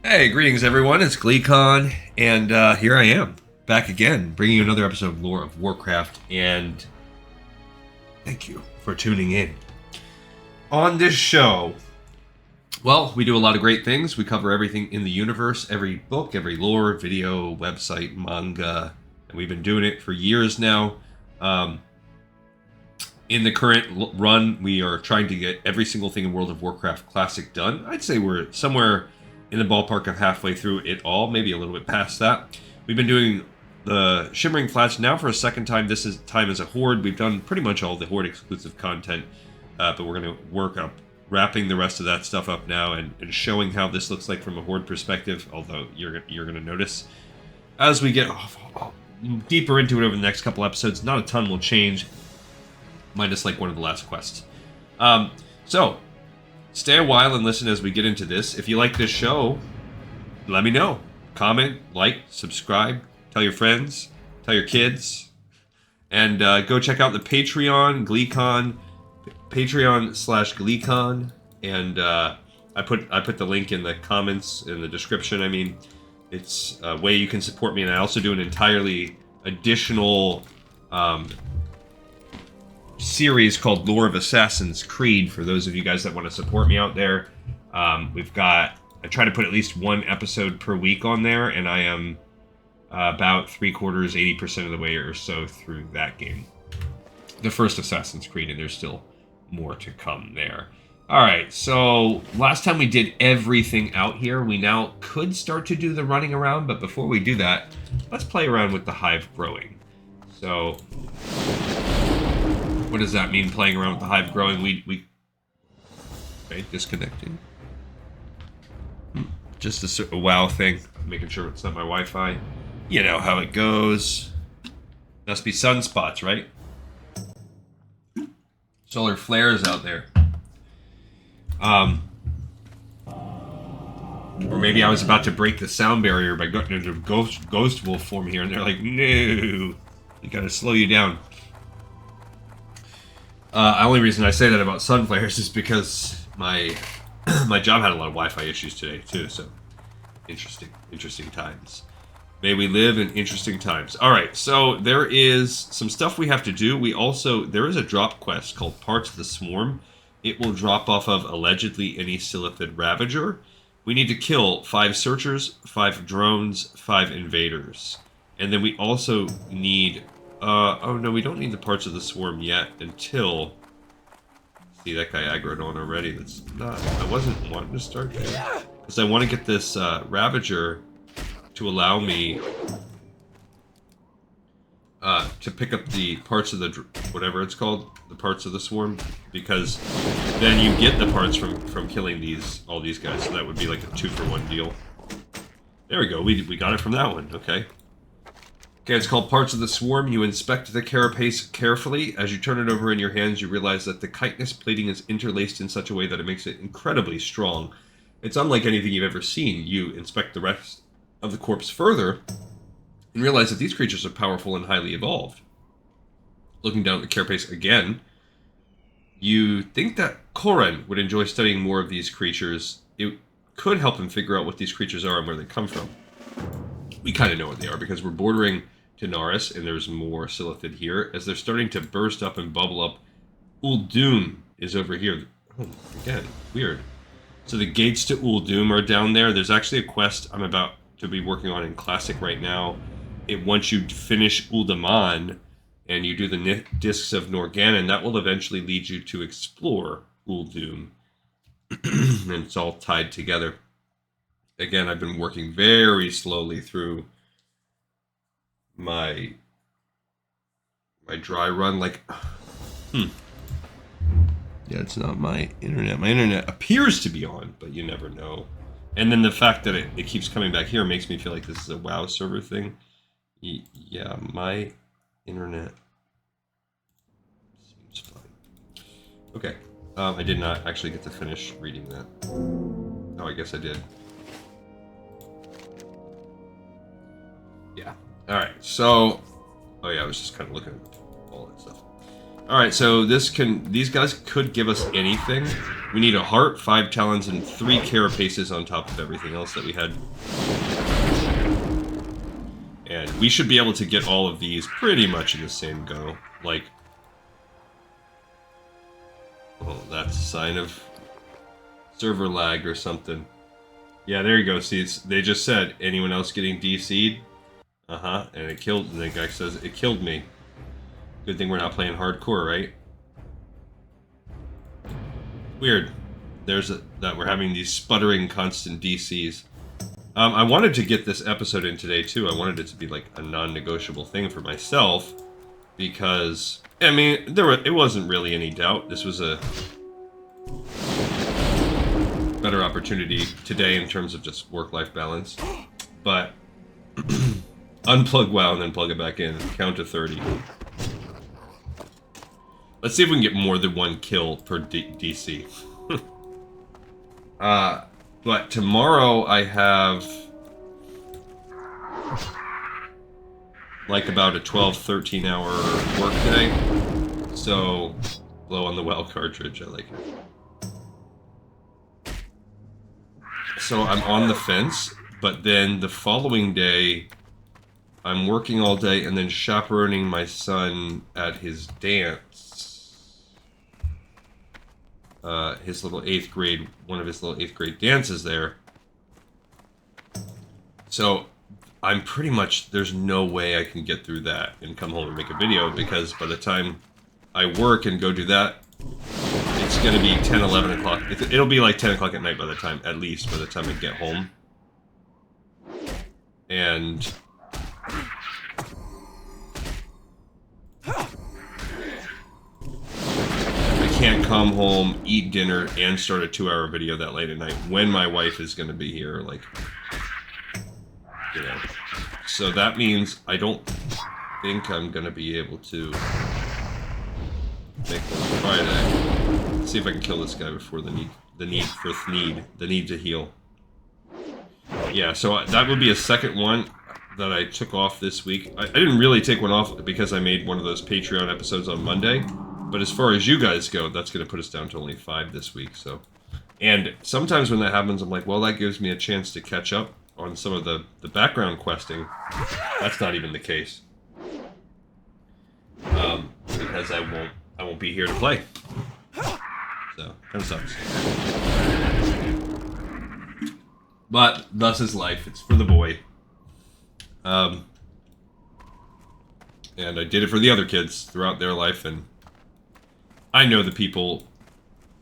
Hey, greetings everyone, it's GleeCon, and here I am, back again, bringing you another episode of Lore of Warcraft, and thank you for tuning in. On this show, well, we do a lot of great things. We cover everything in the universe, every book, every lore, video, website, manga, and we've been doing it for years now. In the current run, we are trying to get every single thing in World of Warcraft Classic done. I'd say we're somewhere in the ballpark of halfway through it all, maybe a little bit past that. We've been doing the Shimmering Flats now for a second time. This is time as a Horde. We've done pretty much all the Horde exclusive content, but we're going to work up wrapping the rest of that stuff up now and showing how this looks like from a Horde perspective, although you're going to notice as we get deeper into it over the next couple episodes, not a ton will change, minus like one of the last quests. So stay a while and listen as we get into this. If you like this show, let me know. Comment, like, subscribe, tell your friends, tell your kids, and go check out the Patreon, GleeCon, Patreon/GleeCon, and I put the link in the comments, in the description. I mean, it's a way you can support me, and I also do an entirely additional series called Lore of Assassin's Creed for those of you guys that want to support me out there. I try to put at least one episode per week on there, and I am about 80% of the way or so through that game. The first Assassin's Creed, and there's still more to come there. Alright, so last time we did everything out here. We now could start to do the running around, but before we do that, let's play around with the hive growing. So what does that mean, playing around with the hive growing? Okay, disconnecting. Just a WoW thing, making sure it's not my Wi-Fi. You know how it goes. Must be sunspots, right? Solar flares out there. Or maybe I was about to break the sound barrier by getting into ghost wolf form here, and they're like, no, you gotta slow you down. The only reason I say that about sun flares is because my job had a lot of Wi-Fi issues today too, so interesting times. May we live in interesting times. Alright, so there is some stuff we have to do. There is a drop quest called Parts of the Swarm. It will drop off of allegedly any Silithid Ravager. We need to kill 5 searchers, 5 drones, 5 invaders. And then we also need oh no, we don't need the Parts of the Swarm yet until... See, that guy aggroed on already. That's not... I wasn't wanting to start there. Because I want to get this Ravager to allow me to pick up the parts of the... whatever it's called. The Parts of the Swarm. Because then you get the parts from killing all these guys. So that would be like a 2-for-1 deal. There we go. We got it from that one. Okay. Okay, it's called Parts of the Swarm. You inspect the carapace carefully. As you turn it over in your hands, you realize that the chitinous plating is interlaced in such a way that it makes it incredibly strong. It's unlike anything you've ever seen. You inspect the rest of the corpse further and realize that these creatures are powerful and highly evolved. Looking down at the carapace again, you think that Koren would enjoy studying more of these creatures. It could help him figure out what these creatures are and where they come from. We kind of know what they are because we're bordering Tanaris, and there's more Silithid here. As they're starting to burst up and bubble up, Uldum is over here. Oh, again, weird. So the gates to Uldum are down there. There's actually a quest I'm about to be working on in Classic right now. Once you finish Uldaman and you do the Discs of Norgannon, that will eventually lead you to explore Uldum. And it's all tied together. Again, I've been working very slowly through my dry run, like, Yeah, it's not my internet. My internet appears to be on, but you never know. And then the fact that it keeps coming back here makes me feel like this is a WoW server thing. Yeah, my internet seems fine. Okay, I did not actually get to finish reading that. Oh, I guess I did. Yeah. Alright, so... Oh yeah, I was just kind of looking at all that stuff. Alright, so these guys could give us anything. We need a heart, 5 talons, and 3 carapaces on top of everything else that we had. And we should be able to get all of these pretty much in the same go. Like, oh, that's a sign of server lag or something. Yeah, there you go. See, they just said, anyone else getting DC'd? Uh-huh, and it killed, and the guy says, it killed me. Good thing we're not playing hardcore, right? Weird. That we're having these sputtering constant DCs. I wanted to get this episode in today, too. I wanted it to be, like, a non-negotiable thing for myself. Because, I mean, it wasn't really any doubt. This was a better opportunity today in terms of just work-life balance. But, unplug WoW and then plug it back in. Count to 30. Let's see if we can get more than 1 kill per DC. But tomorrow I have like about a 12-13 hour work day. So, blow on the WoW cartridge, I like it. So I'm on the fence, but then the following day I'm working all day and then chaperoning my son at his dance. His little 8th grade, one of his little 8th grade dances there. So I'm pretty much, there's no way I can get through that and come home and make a video, because by the time I work and go do that, it's going to be 10, 11 o'clock. It'll be like 10 o'clock at night by the time, at least by the time I get home. And can't come home, eat dinner, and start a 2-hour video that late at night when my wife is going to be here, like, you know. So that means I don't think I'm going to be able to make one Friday. Let's see if I can kill this guy before the need to heal. Yeah, so that would be a second one that I took off this week. I didn't really take one off because I made one of those Patreon episodes on Monday. But as far as you guys go, that's going to put us down to only 5 this week. So, and sometimes when that happens, I'm like, well, that gives me a chance to catch up on some of the background questing. That's not even the case. Because I won't be here to play. So, kind of sucks. But, thus is life. It's for the boy. And I did it for the other kids throughout their life, and I know the people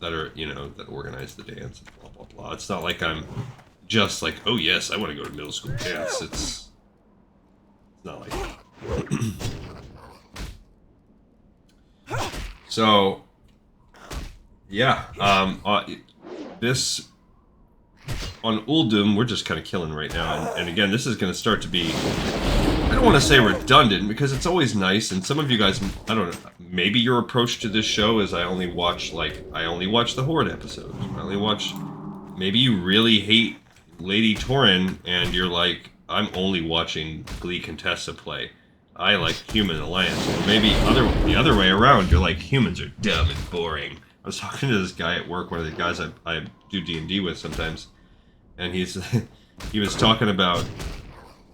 that are, you know, that organize the dance and blah, blah, blah. It's not like I'm just like, oh yes, I want to go to middle school dance. It's not like that. So, yeah, this, on Uldum, we're just kind of killing right now. And again, this is going to start to be, I don't want to say redundant, because it's always nice, and some of you guys, I don't know, maybe your approach to this show is I only watch the Horde episodes. Maybe you really hate Lady Torin, and you're like, I'm only watching Glee Contessa play. I like Human Alliance. Or maybe the other way around, you're like, humans are dumb and boring. I was talking to this guy at work, one of the guys I do D&D with sometimes, and he was talking about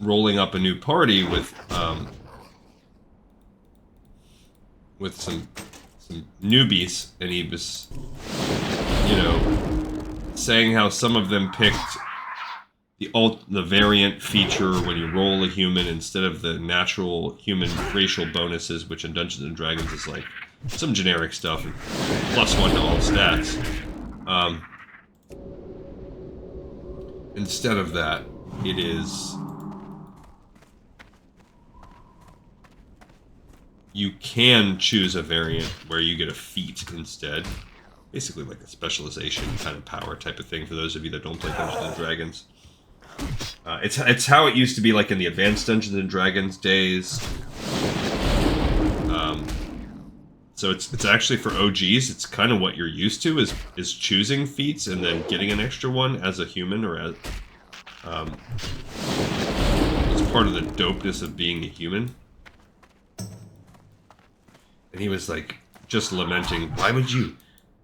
rolling up a new party with some newbies, and he was, you know, saying how some of them picked the variant feature when you roll a human instead of the natural human racial bonuses, which in Dungeons and Dragons is like some generic stuff and +1 to all stats. Instead of that, it is, you can choose a variant where you get a feat instead. Basically like a specialization kind of power type of thing for those of you that don't play Dungeons and Dragons. It's how it used to be like in the advanced Dungeons and Dragons days. So it's actually for OGs, it's kind of what you're used to is choosing feats and then getting an extra one as a human, or as it's part of the dopeness of being a human. And he was like just lamenting, why would you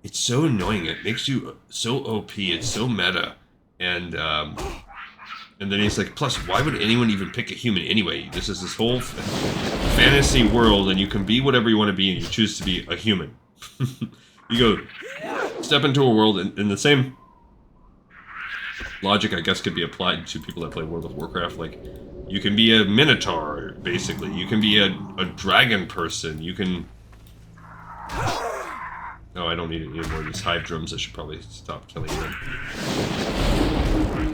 it's so annoying. It makes you so OP. It's so meta. And then he's like, plus, why would anyone even pick a human anyway? This is this whole fantasy world, and you can be whatever you want to be, and you choose to be a human. You go step into a world, and the same logic, I guess, could be applied to people that play World of Warcraft. Like, you can be a minotaur, basically. You can be a dragon person. You can... Oh, I don't need any more of these hive drums. I should probably stop killing them.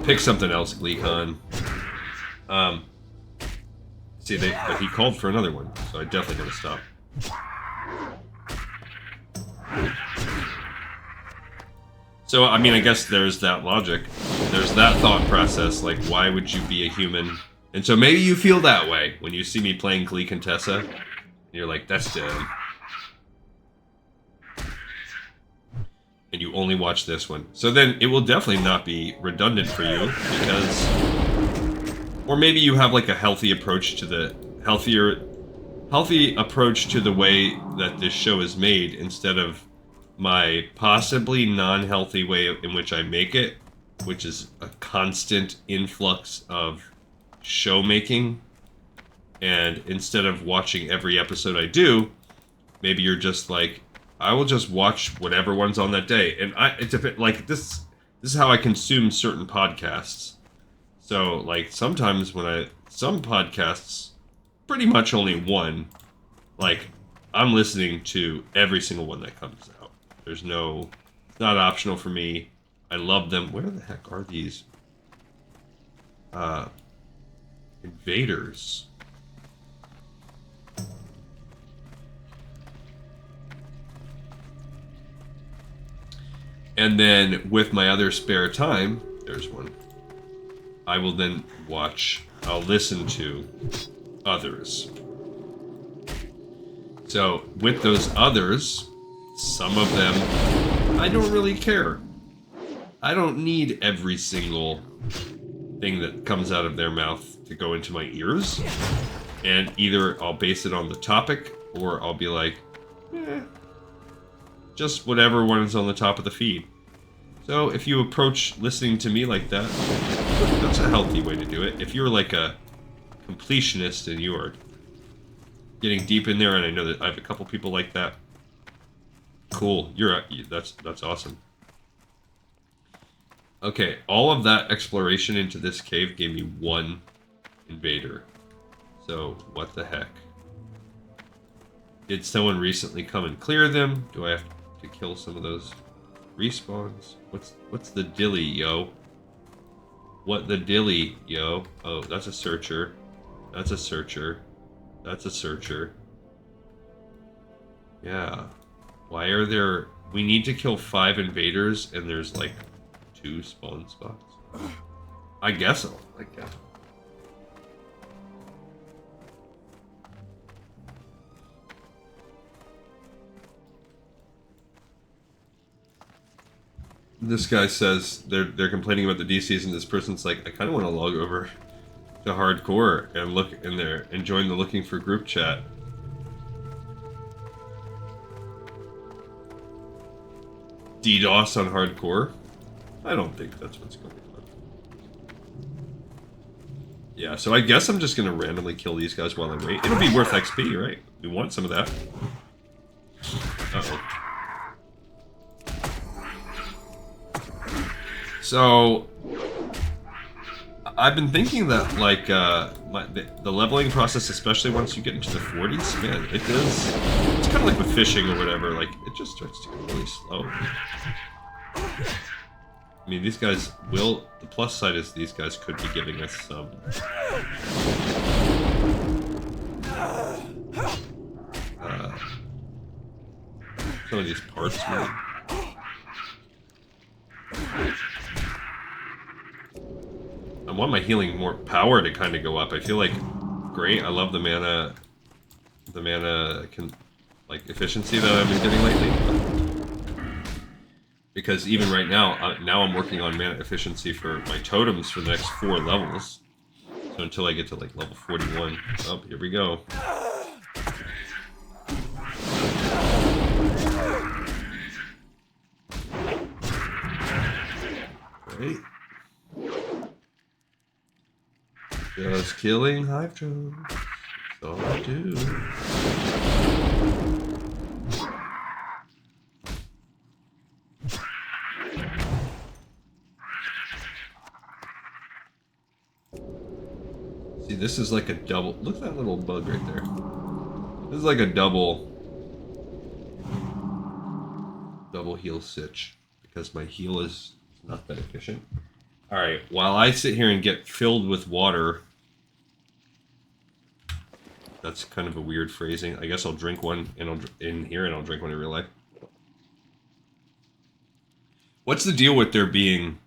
Pick something else, Gleekon. See, but he called for another one, so I definitely gotta stop. So, I mean, I guess there's that logic. There's that thought process, like, why would you be a human? And so maybe you feel that way when you see me playing Glee Contessa, and you're like, that's dumb. And you only watch this one. So then it will definitely not be redundant for you, because... Or maybe you have, like, a healthy approach to the... Healthy approach to the way that this show is made, instead of my possibly non-healthy way in which I make it, which is a constant influx of show making. And instead of watching every episode I do, maybe you're just like, I will just watch whatever one's on that day. And it's a bit like this is how I consume certain podcasts. So like sometimes some podcasts, pretty much only one, like I'm listening to every single one that comes out. It's not optional for me. I love them. Where the heck are these? Invaders. And then with my other spare time, there's one, I will then I'll listen to others. So with those others, some of them, I don't really care. I don't need every single thing that comes out of their mouth to go into my ears. And either I'll base it on the topic, or I'll be like, just whatever one is on the top of the feed. So if you approach listening to me like that, that's a healthy way to do it. If you're like a completionist and you are getting deep in there, and I know that I have a couple people like that, cool. That's awesome. Okay, all of that exploration into this cave gave me one invader. So what the heck? Did someone recently come and clear them? Do I have to kill some of those respawns? What's the dilly, yo? What the dilly, yo? Oh, that's a searcher. That's a searcher. That's a searcher. Yeah. Why are there... We need to kill 5 invaders, and there's, like, 2 spawn spots? I guess so. I guess. This guy says they're complaining about the DCs, and this person's like, I kind of want to log over to hardcore and look in there and join the looking for group chat. DDoS on hardcore? I don't think that's what's going on. Yeah, so I guess I'm just going to randomly kill these guys while I wait. It'll be worth XP, right? We want some of that. Uh-oh. So, I've been thinking that, like, the leveling process, especially once you get into the 40s, man, it's kind of like with fishing or whatever, like, it just starts to go really slow. I mean, these guys the plus side is these guys could be giving us some... some of these parts, man. I want my healing more power to kind of go up. I feel like, great, I love the mana efficiency that I've been getting lately. Because even right now, now I'm working on mana efficiency for my totems for the next 4 levels. So until I get to like level 41. Oh, here we go. Alright. Just killing hive drones. That's all I do. See, this is like a double. Look at that little bug right there. This is like a double heal sitch because my heal is not that efficient. All right, while I sit here and get filled with water, that's kind of a weird phrasing. I guess I'll drink one in here and I'll drink one in real life. What's the deal with there being?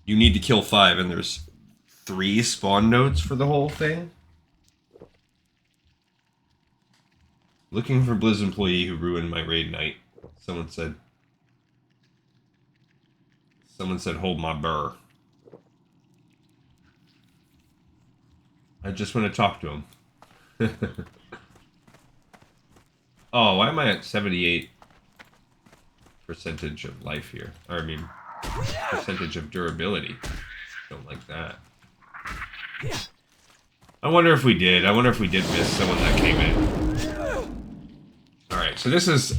You need to kill 5 and there's 3 spawn nodes for the whole thing? Looking for Blizz employee who ruined my raid night. Someone said, hold my burr. I just want to talk to him. Oh, why am I at 78% of life here? Or, I mean, percentage of durability. Don't like that. I wonder if we did. I wonder if we did miss someone that came in. Alright, so this is,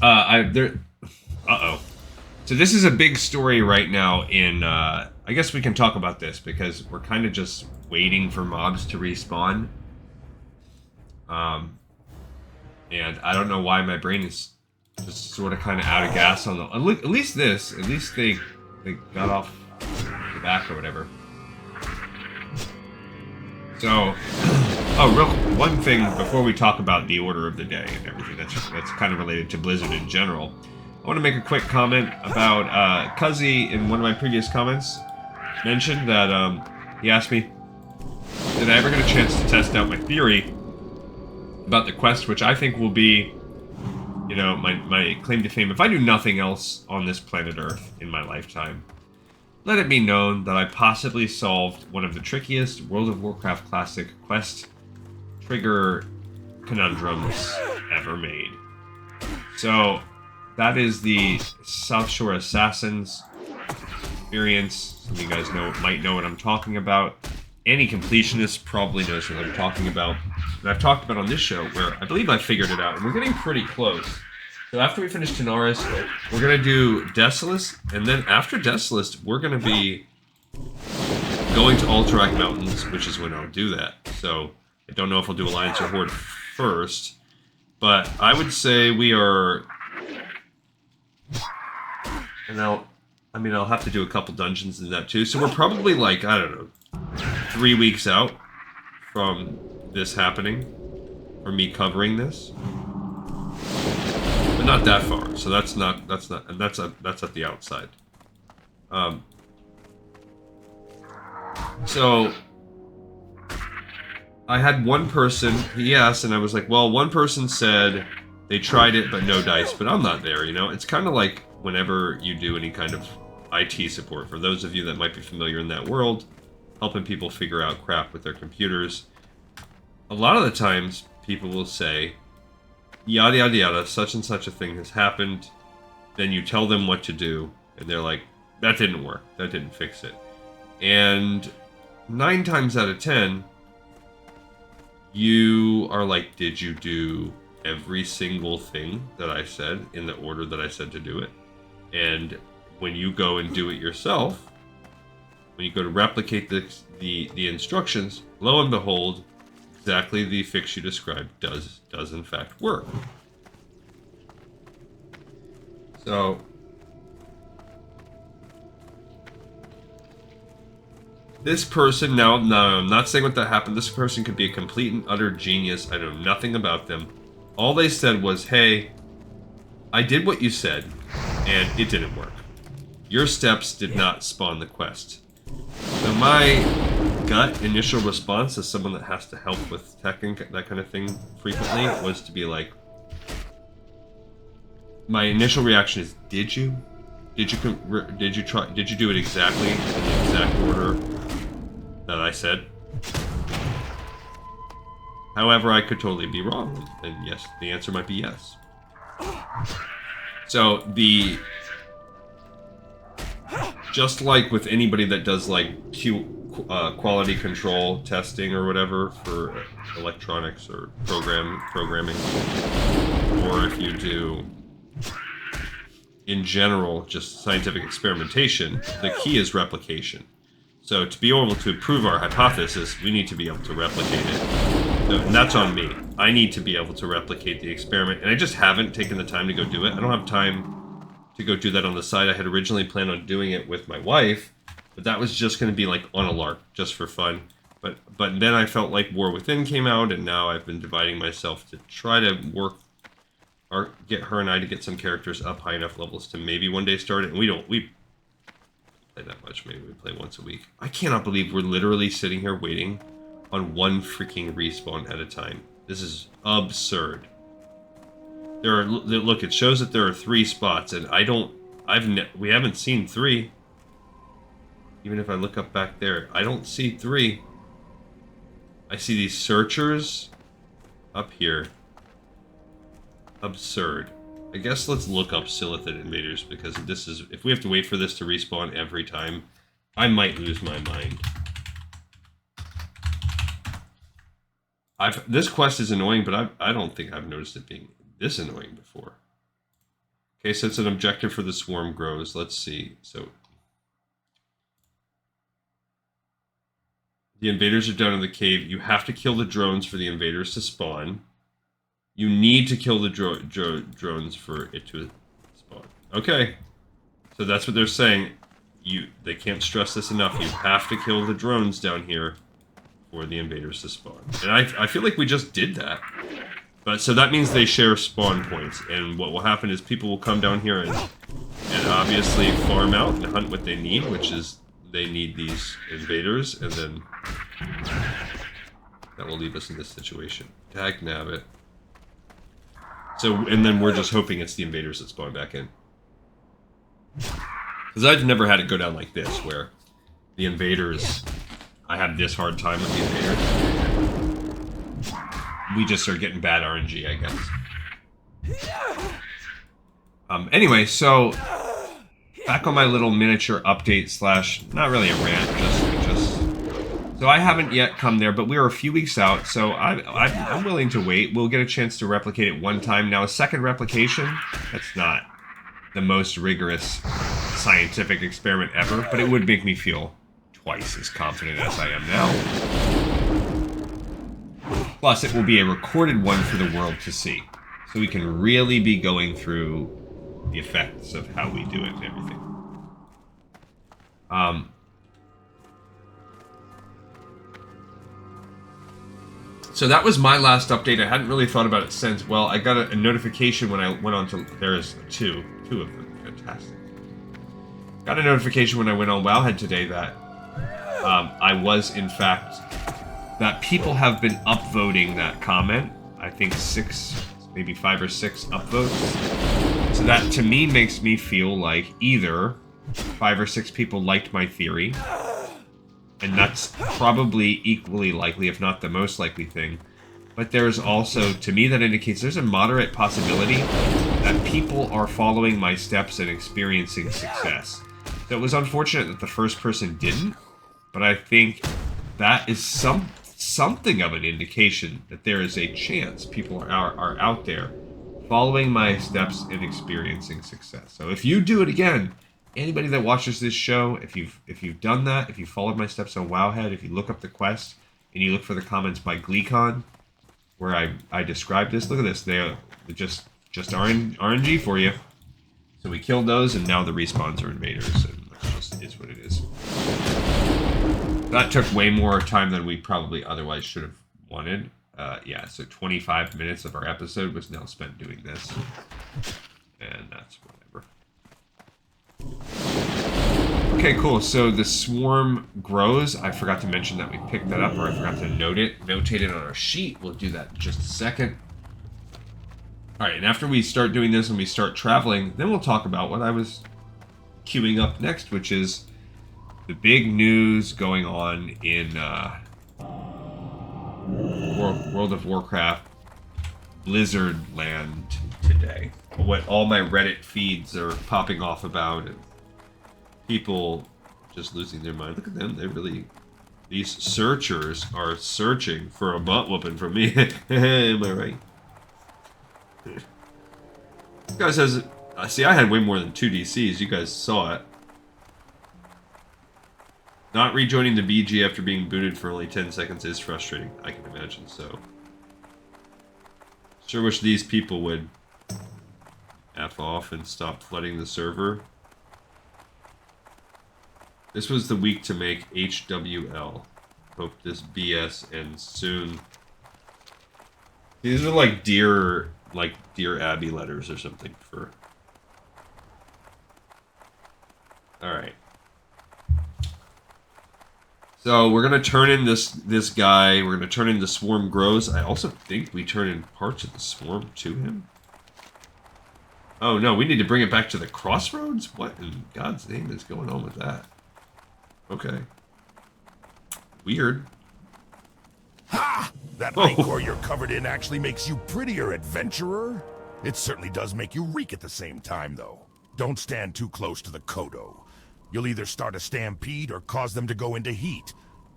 So this is a big story right now in, I guess we can talk about this because we're kind of just waiting for mobs to respawn. And I don't know why my brain is just sort of kind of out of gas on the, at least they got off the back or whatever. So, one thing before we talk about the order of the day and everything that's kind of related to Blizzard in general, I want to make a quick comment about Cuzzy in one of my previous comments mentioned that he asked me, did I ever get a chance to test out my theory about the quest, which I think will be, you know, my claim to fame. If I do nothing else on this planet Earth in my lifetime, let it be known that I possibly solved one of the trickiest World of Warcraft Classic quest trigger conundrums ever made. So, that is the South Shore Assassins experience. Some of you guys might know what I'm talking about. Any completionist probably knows what I'm talking about. And I've talked about on this show where I believe I figured it out. And we're getting pretty close. So after we finish Tanaris, we're going to do Desolace. And then after Desolace, we're going to be going to Alterac Mountains, which is when I'll do that. So I don't know if I'll do Alliance or Horde first. But I would say we are... And I'll have to do a couple dungeons in that too. So we're probably like, I don't know, 3 weeks out from this happening, or me covering this, but not that far. So that's at the outside. So I had one person, he asked, and I was like, well, one person said they tried it but no dice, but I'm not there, you know? It's kind of like whenever you do any kind of IT support, for those of you that might be familiar in that world, helping people figure out crap with their computers. A lot of the times, people will say, yada yada yada, such and such a thing has happened. Then you tell them what to do, and they're like, that didn't work, that didn't fix it. And 9 times out of 10, you are like, did you do every single thing that I said in the order that I said to do it? And when you go and do it yourself, when you go to replicate the instructions, lo and behold, exactly the fix you described does in fact work. So this person, now I'm not saying what that happened. This person could be a complete and utter genius. I know nothing about them. All they said was, hey, I did what you said, and it didn't work. Your steps did not spawn the quest. So my gut initial response as someone that has to help with tech and that kind of thing frequently was to be like, my initial reaction is, did you do it exactly in the exact order that I said? However, I could totally be wrong, and yes, the answer might be yes. just like with anybody that does like quality control testing or whatever for electronics or programming, or if you do in general just scientific experimentation, the key is replication. So to be able to prove our hypothesis, we need to be able to replicate it. So, and that's on me. I need to be able to replicate the experiment, and I just haven't taken the time to go do it. I don't have time to go do that on the side. I had originally planned on doing it with my wife, but that was just going to be like on a lark, just for fun. But then I felt like War Within came out, and now I've been dividing myself to try to work or get her and I to get some characters up high enough levels to maybe one day start it. And we play that much. Maybe we play once a week. I cannot believe we're literally sitting here waiting on one freaking respawn at a time. This is absurd. Look, it shows that there are 3 spots, and we haven't seen 3. Even if I look up back there, I don't see 3. I see these searchers up here. Absurd. I guess let's look up Silithid invaders, because this is, if we have to wait for this to respawn every time, I might lose my mind. This quest is annoying, but I don't think I've noticed it being this annoying before. Okay, so it's an objective for the swarm grows. Let's see. So the invaders are down in the cave. You have to kill the drones for the invaders to spawn. You need to kill the drones for it to spawn. Okay, so that's what they're saying. They can't stress this enough. You have to kill the drones down here for the invaders to spawn. And I feel like we just did that. But so that means they share spawn points, and what will happen is people will come down here and obviously farm out and hunt what they need, which is they need these invaders, and then that will leave us in this situation. Tag nabbit. So, and then we're just hoping it's the invaders that spawn back in. Because I've never had it go down like this, where the invaders, I have this hard time with the invaders. We just are getting bad RNG, I guess. Anyway, so back on my little miniature update slash, not really a rant, just so I haven't yet come there, but we are a few weeks out, so I'm willing to wait. We'll get a chance to replicate it one time. Now, a second replication, that's not the most rigorous scientific experiment ever, but it would make me feel twice as confident as I am now. Plus, it will be a recorded one for the world to see, so we can really be going through the effects of how we do it and everything. So that was my last update. I hadn't really thought about it since. Well, I got a notification when I went on to... There's two of them. Fantastic. Got a notification when I went on Wowhead today that I was, in fact... that people have been upvoting that comment. I think 6, maybe 5 or 6 upvotes. So that, to me, makes me feel like either 5 or 6 people liked my theory, and that's probably equally likely, if not the most likely thing. But there's also, to me, that indicates there's a moderate possibility that people are following my steps and experiencing success. So it was unfortunate that the first person didn't, but I think that is something of an indication that there is a chance people are out there following my steps and experiencing success. So if you do it again, anybody that watches this show, if you've done that, if you followed my steps on Wowhead, if you look up the quest and you look for the comments by GleeCon where I described this, look at this, they're just RNG for you. So we killed those, and now the respawns are invaders, and that just is what it is. That took way more time than we probably otherwise should have wanted. Yeah, so 25 minutes of our episode was now spent doing this. And that's whatever. Okay, cool. So the swarm grows. I forgot to mention that we picked that up, or I forgot to notate it on our sheet. We'll do that in just a second. Alright, and after we start doing this and we start traveling, then we'll talk about what I was queuing up next, which is the big news going on in World of Warcraft Blizzard Land today. What all my Reddit feeds are popping off about. And people just losing their mind. Look at them. They really... These searchers are searching for a butt whooping from me. Am I right? This guy says... See, I had way more than 2 DCs. You guys saw it. Not rejoining the BG after being booted for only 10 seconds is frustrating. I can imagine so. Sure wish these people would F off and stop flooding the server. This was the week to make HWL. Hope this BS ends soon. These are like Dear Abby letters or something for... Alright. So we're gonna turn in this guy. We're gonna turn in the Swarm Grows. I also think we turn in parts of the Swarm to him. Oh no, we need to bring it back to the Crossroads? What in God's name is going on with that? Okay. Weird. Ha! That rancor you're covered in actually makes you prettier, adventurer. It certainly does make you reek at the same time, though. Don't stand too close to the Kodo. You'll either start a stampede or cause them to go into heat.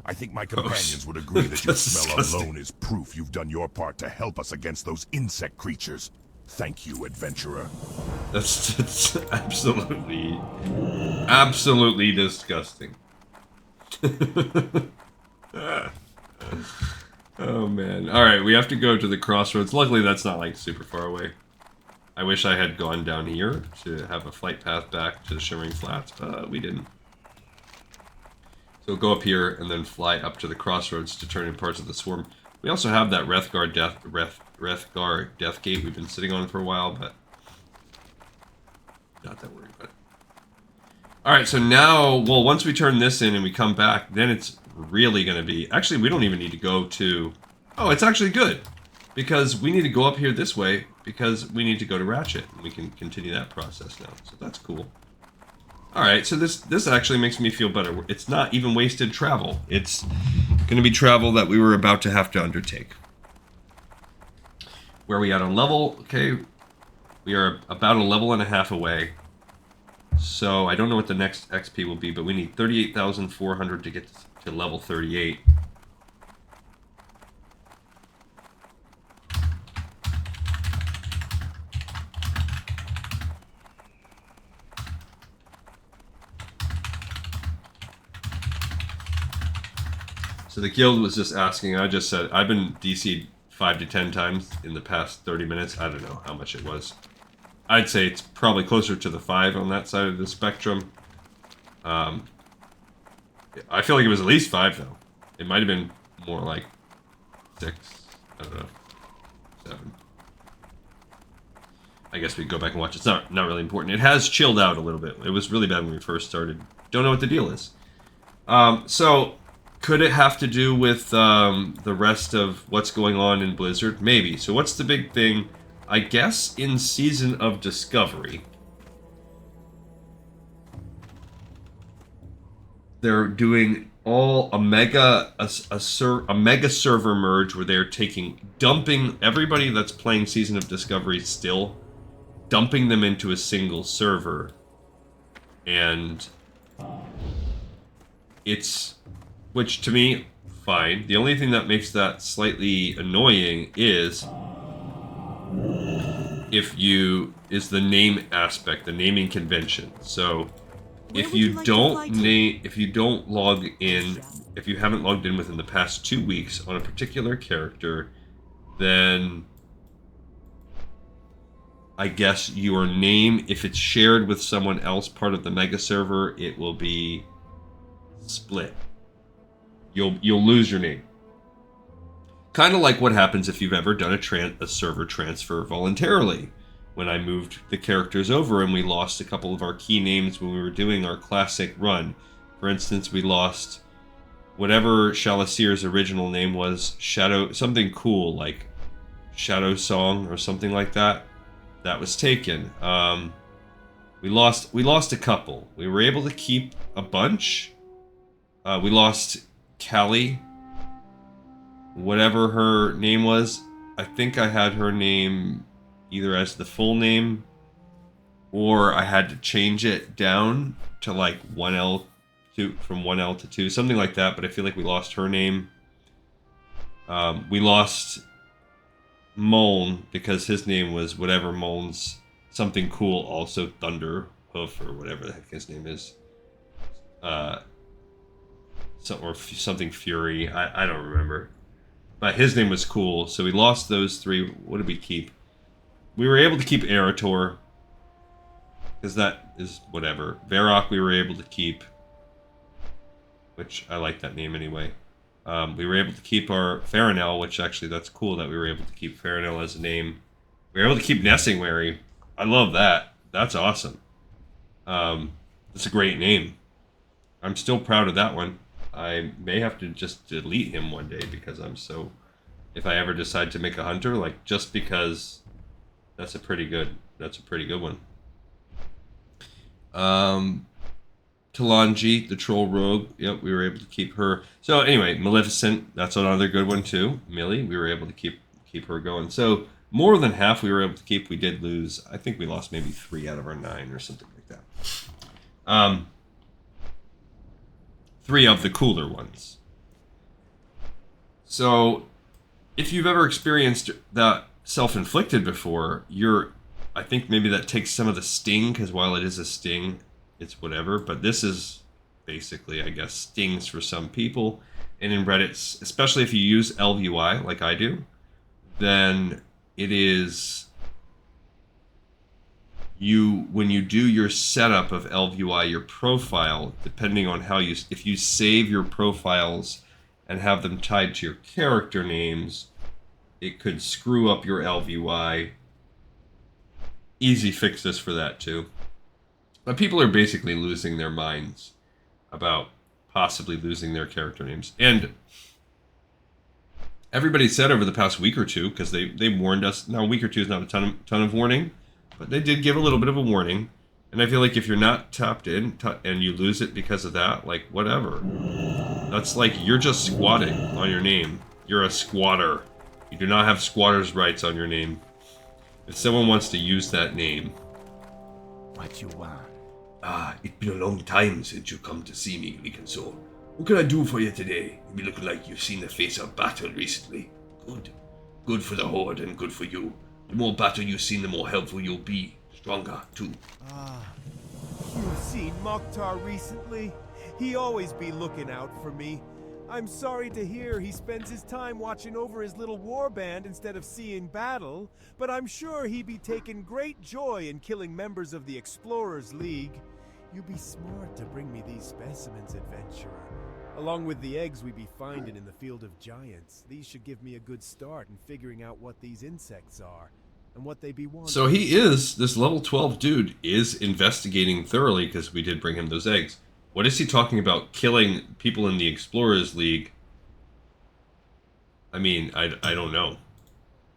I think my companions would agree that your smell alone is proof you've done your part to help us against those insect creatures. Thank you, adventurer. That's absolutely disgusting. Oh man. Alright, we have to go to the Crossroads. Luckily that's not like super far away. I wish I had gone down here to have a flight path back to the Shimmering Flats, but we didn't. So we'll go up here and then fly up to the Crossroads to turn in parts of the Swarm. We also have that Wrethgar Death Gate we've been sitting on for a while, but not that worried about it. Alright, so now, well, once we turn this in and we come back, then it's really going to be... Actually, we don't even need to go to... Oh, it's actually good. Because we need to go up here this way, because we need to go to Ratchet. And we can continue that process now. So that's cool. Alright, so this actually makes me feel better. It's not even wasted travel. It's going to be travel that we were about to have to undertake. Where are we at on level? Okay, we are about a level and a half away. So I don't know what the next XP will be, but we need 38,400 to get to level 38. So the guild was just asking, I just said, I've been DC'd 5 to 10 times in the past 30 minutes. I don't know how much it was. I'd say it's probably closer to the 5 on that side of the spectrum. I feel like it was at least 5, though. It might have been more like 6. I don't know. 7. I guess we can go back and watch. It's not really important. It has chilled out a little bit. It was really bad when we first started. Don't know what the deal is. So... Could it have to do with the rest of what's going on in Blizzard? Maybe. So what's the big thing? I guess in Season of Discovery, they're doing a mega server merge where they're dumping everybody that's playing Season of Discovery still, dumping them into a single server, and which to me, fine. The only thing that makes that slightly annoying is the name aspect, the naming convention. So if you haven't logged in within the past 2 weeks on a particular character, then I guess your name, if it's shared with someone else part of the mega server, it will be split. You'll lose your name. Kind of like what happens if you've ever done a server transfer voluntarily. When I moved the characters over and we lost a couple of our key names when we were doing our classic run. For instance, we lost whatever Shalasir's original name was, something cool like Shadow Song or something like that. That was taken. We lost a couple. We were able to keep a bunch. We lost Callie, whatever her name was. I think I had her name either as the full name or I had to change it down to like 1L from 1L to 2, something like that, but I feel like we lost her name. We lost Moln because his name was whatever Moln's something cool, also Thunder Hoof or whatever the heck his name is. Something Fury. I don't remember. But his name was cool, so we lost those 3. What did we keep? We were able to keep Erator, because that is whatever. Varrock we were able to keep, which I like that name anyway. We were able to keep our Farinel, which actually that's cool that we were able to keep Farinel as a name. We were able to keep Nesingwary. I love that. That's awesome. It's a great name. I'm still proud of that one. I may have to just delete him one day because I'm so... If I ever decide to make a hunter, like, just because that's a pretty good one. Talanji, the troll rogue. Yep, we were able to keep her. So anyway, Maleficent, that's another good one too. Millie, we were able to keep her going. So more than half we were able to keep. We did lose. I think we lost maybe 3 out of our 9 or something like that. 3 of the cooler ones. So if you've ever experienced that self-inflicted before, I think maybe that takes some of the sting, because while it is a sting, it's whatever. But this is basically, I guess, stings for some people. And in Reddit, especially if you use LVUI like I do, then it is when you do your setup of LVUI, your profile, depending on how if you save your profiles and have them tied to your character names, it could screw up your LVUI. Easy fixes for that too. But people are basically losing their minds about possibly losing their character names. And everybody said over the past week or two, because they warned us. Now, a week or two is not a ton of warning, but they did give a little bit of a warning. And I feel like if you're not tapped in and you lose it because of that, like, whatever. That's like you're just squatting on your name. You're a squatter. You do not have squatter's rights on your name. If someone wants to use that name. What you want? It's been a long time since you come to see me, Lickensor. What can I do for you today? You look like you've seen the face of battle recently. Good. Good for the Horde and good for you. The more battle you've seen, the more helpful you'll be. Stronger, too. You've seen Mokhtar recently? He always be looking out for me. I'm sorry to hear he spends his time watching over his little warband instead of seeing battle, but I'm sure he be taking great joy in killing members of the Explorers League. You be smart to bring me these specimens, adventurer. Along with the eggs we be finding in the Field of Giants, these should give me a good start in figuring out what these insects are and what they be wanting. So this level 12 dude is investigating thoroughly because we did bring him those eggs. What is he talking about? Killing people in the Explorers League? I mean, I don't know.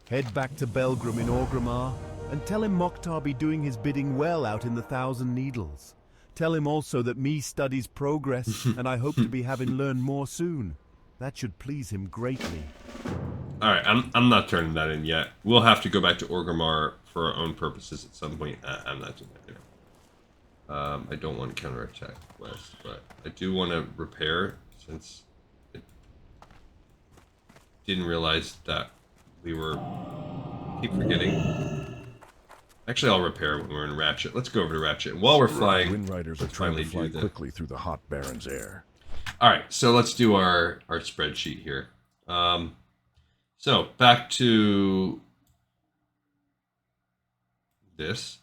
Head back to Belgrim in Orgrimmar and tell him Mokhtar be doing his bidding well out in the Thousand Needles. Tell him also that me studies progress and I hope to be having learned more soon. That should please him greatly. Alright, I'm not turning that in yet. We'll have to go back to Orgrimmar for our own purposes at some point. I'm not doing that now. I don't want counterattack quest, but I do want to repair, since I didn't realize that we were... keep forgetting. Actually, I'll repair when we're in Ratchet. Let's go over to Ratchet. And while we're flying, Wind Riders are let's trying finally to fly do quickly through the hot Barrens air. Alright, so let's do our spreadsheet here. So, back to this.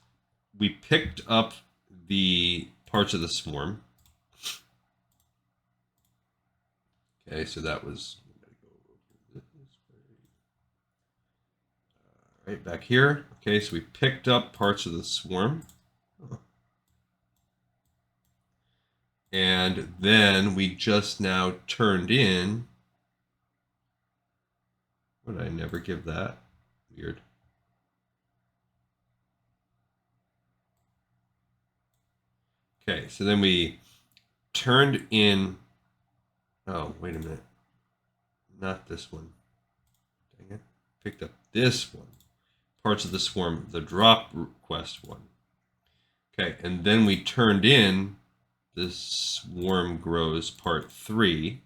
We picked up the parts of the swarm. Okay, so that was... Right back here. Okay, so we picked up parts of the swarm. And then we just now turned in... Would I never give that? Weird. Okay, so then we turned in... Oh, wait a minute. Not this one. Dang it. Picked up this one. Parts of the swarm, the drop quest one. Okay, and then we turned in this swarm grows part 3.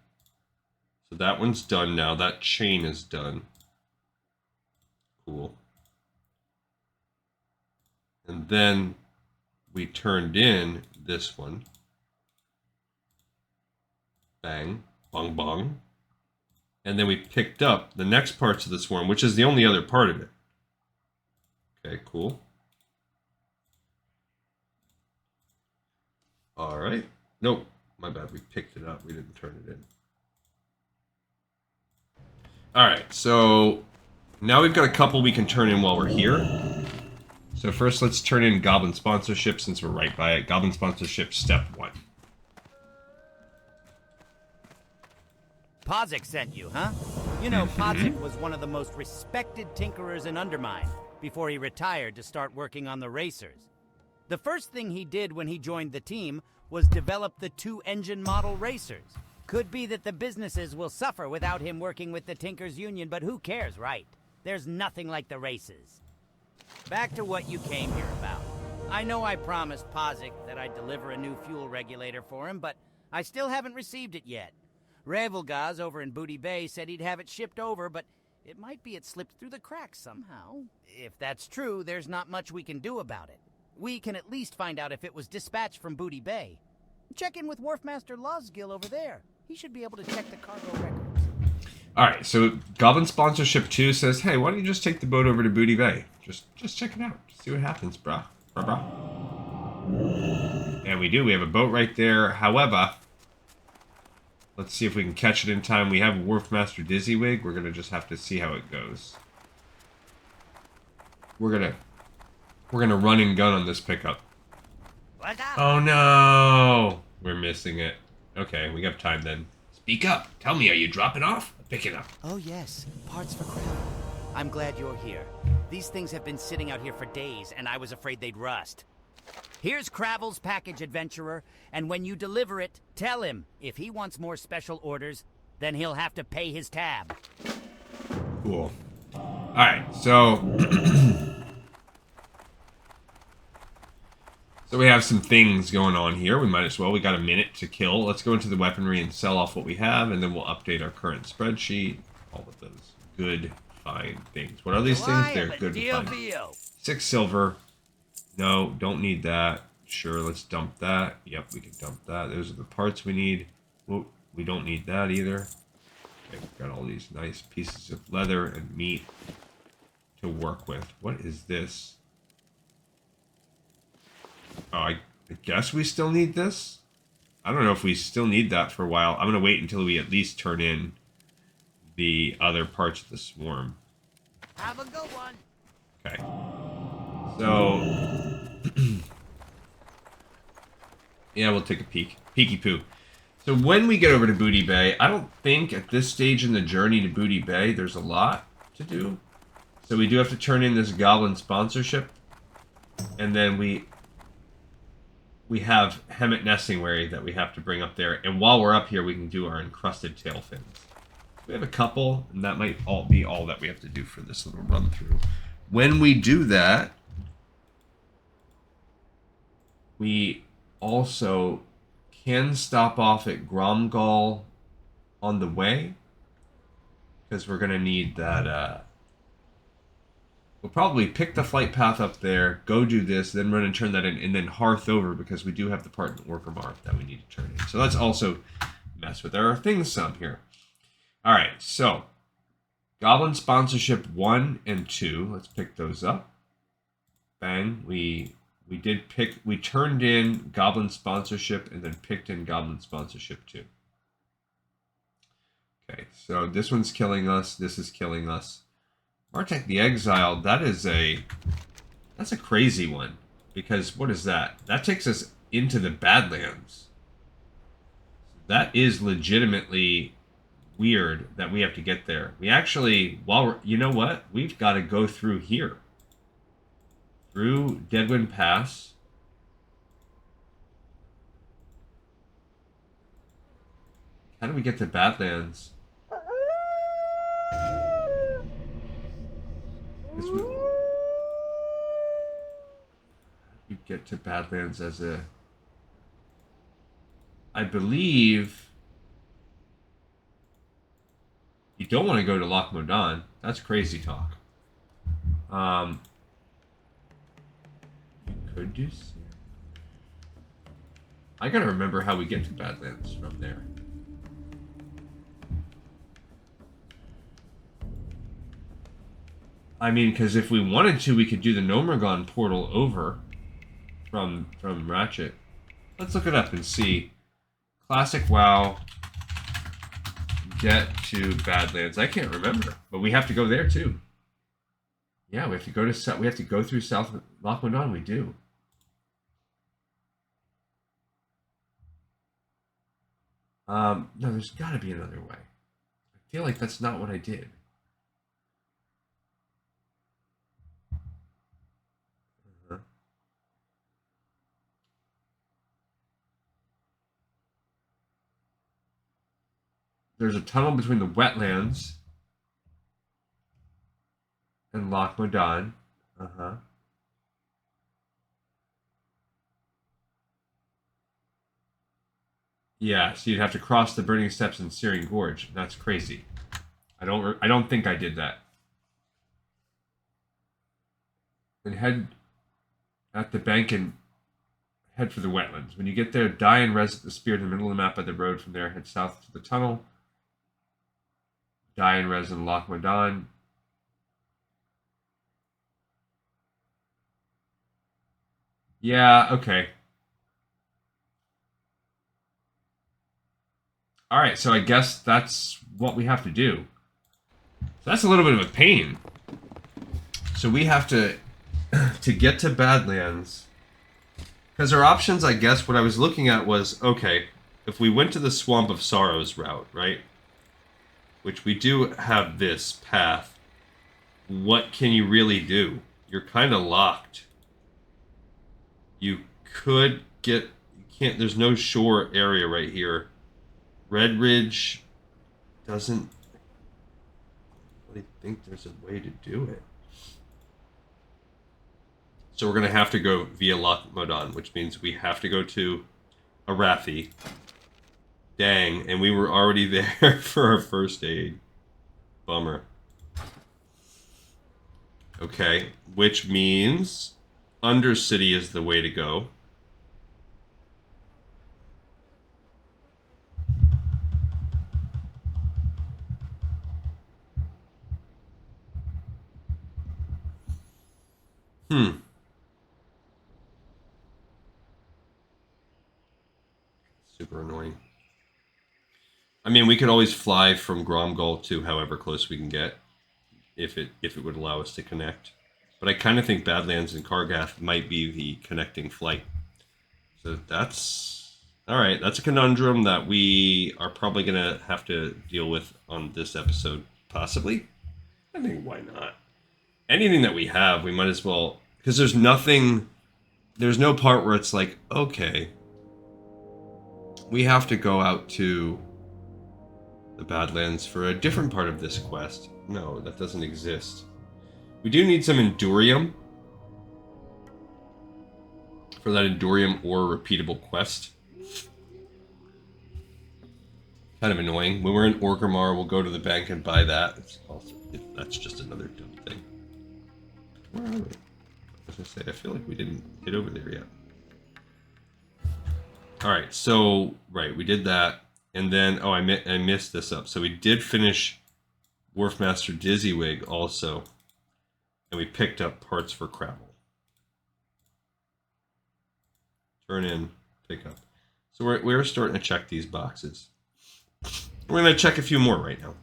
So that one's done now. That chain is done. Cool. And then we turned in this one. Bang, bong, bong. And then we picked up the next parts of the swarm, which is the only other part of it. Okay, cool. All right. Nope, my bad. We picked it up. We didn't turn it in. All right, so now we've got a couple we can turn in while we're here. So first, let's turn in Goblin Sponsership since we're right by it. Goblin Sponsership, step 1. Pazik sent you, huh? You know, Pazik was one of the most respected tinkerers in Undermine before he retired to start working on the racers. The first thing he did when he joined the team was develop the 2-engine model racers. Could be that the businesses will suffer without him working with the Tinkers Union, but who cares, right? There's nothing like the races. Back to what you came here about. I know I promised Pazik that I'd deliver a new fuel regulator for him, but I still haven't received it yet. Revelgaz over in Booty Bay said he'd have it shipped over, but it might be it slipped through the cracks somehow. If that's true, there's not much we can do about it. We can at least find out if it was dispatched from Booty Bay. Check in with Wharfmaster Lozgill over there. He should be able to check the cargo records. All right, so Goblin Sponsership 2 says, hey, why don't you just take the boat over to Booty Bay? Just check it out. Just see what happens, brah. And we do. We have a boat right there. However, let's see if we can catch it in time. We have Wharfmaster Dizzywig. We're going to just have to see how it goes. We're going to run and gun on this pickup. Oh, no. We're missing it. Okay, we got time then. Speak up. Tell me, are you dropping off? Pick it up. Oh yes, parts for Kravel. I'm glad you're here. These things have been sitting out here for days, and I was afraid they'd rust. Here's Kravel's package, adventurer, and when you deliver it, tell him if he wants more special orders, then he'll have to pay his tab. Cool. Alright, so... So we have some things going on here. We might as well. We got a minute to kill. Let's go into the weaponry and sell off what we have, and then we'll update our current spreadsheet. All of those good, fine things. What are these things? They're good and fine. 6 silver. No, don't need that. Sure, let's dump that. Yep, we can dump that. Those are the parts we need. Whoa, we don't need that either. Okay, we've got all these nice pieces of leather and meat to work with. What is this? Oh, I guess we still need this? I don't know if we still need that for a while. I'm going to wait until we at least turn in the other parts of the swarm. Have a good one. Okay. So... yeah, we'll take a peek. Peeky poo. So when we get over to Booty Bay, I don't think at this stage in the journey to Booty Bay there's a lot to do. So we do have to turn in this Goblin Sponsership. And then we have Hemet Nesingwary that we have to bring up there. And while we're up here, we can do our encrusted tail fins. We have a couple, and that might be all that we have to do for this little run through. When we do that, we also can stop off at Gromgal on the way, because we're going to need that. We'll probably pick the flight path up there, go do this, then run and turn that in, and then hearth over, because we do have the part in Orgrimmar that we need to turn in. So let's also mess with our things some here. Alright, so Goblin Sponsership 1 and 2. Let's pick those up. Bang. We turned in Goblin Sponsership and then picked in Goblin Sponsership 2. Okay, so this one's killing us. This is killing us. Martek the Exiled, that's a crazy one. Because what is that? That takes us into the Badlands. That is legitimately weird that we have to get there. We actually, you know what? We've got to go through here. Through Deadwind Pass. How do we get to Badlands? You get to Badlands as a... I believe you don't want to go to Loch Modan. That's crazy talk. You could do. I gotta remember how we get to Badlands from there. I mean, because if we wanted to, we could do the Nomergon portal over from Ratchet. Let's look it up and see. Classic WoW. Get to Badlands. I can't remember, but we have to go there too. Yeah, we have to go to. We have to go through South Loch Modan. We do. No, there's got to be another way. I feel like that's not what I did. There's a tunnel between the wetlands and Loch Modan. Yeah, so you'd have to cross the Burning Steps in Searing Gorge. That's crazy. I don't think I did that. Then head at the bank and head for the wetlands. When you get there, die and res at the spear in the middle of the map by the road. From there, head south to the tunnel. Die and res in Loch Modan. Yeah, okay. Alright, so I guess that's what we have to do. So that's a little bit of a pain. So we have to get to Badlands. Because our options, I guess, what I was looking at was, okay, if we went to the Swamp of Sorrows route, right? Which we do have this path. What can you really do? You're kind of locked. You could get... You can't... There's no shore area right here. Red Ridge doesn't... I think there's a way to do it. So we're going to have to go via Loch Modan, which means we have to go to Arathi. Dang, and we were already there for our first aid. Bummer. Okay, which means Undercity is the way to go. Super annoying. I mean, we could always fly from Gromgol to however close we can get, if it would allow us to connect. But I kind of think Badlands and Kargath might be the connecting flight. So that's... Alright, that's a conundrum that we are probably going to have to deal with on this episode. Possibly? I think why not? Anything that we have, we might as well... Because there's nothing... There's no part where it's like, okay... We have to go out to the Badlands for a different part of this quest. No, that doesn't exist. We do need some Endurium for that Endurium or repeatable quest. Kind of annoying. When we're in Orgrimmar, we'll go to the bank and buy that. That's just another dumb thing. Where are we? As I say, I feel like we didn't get over there yet. Alright, so, right, we did that, and then, oh, I missed this up. So we did finish Wharfmaster Dizzywig also, and we picked up parts for Crabble. Turn in, pick up. So we're starting to check these boxes. We're going to check a few more right now.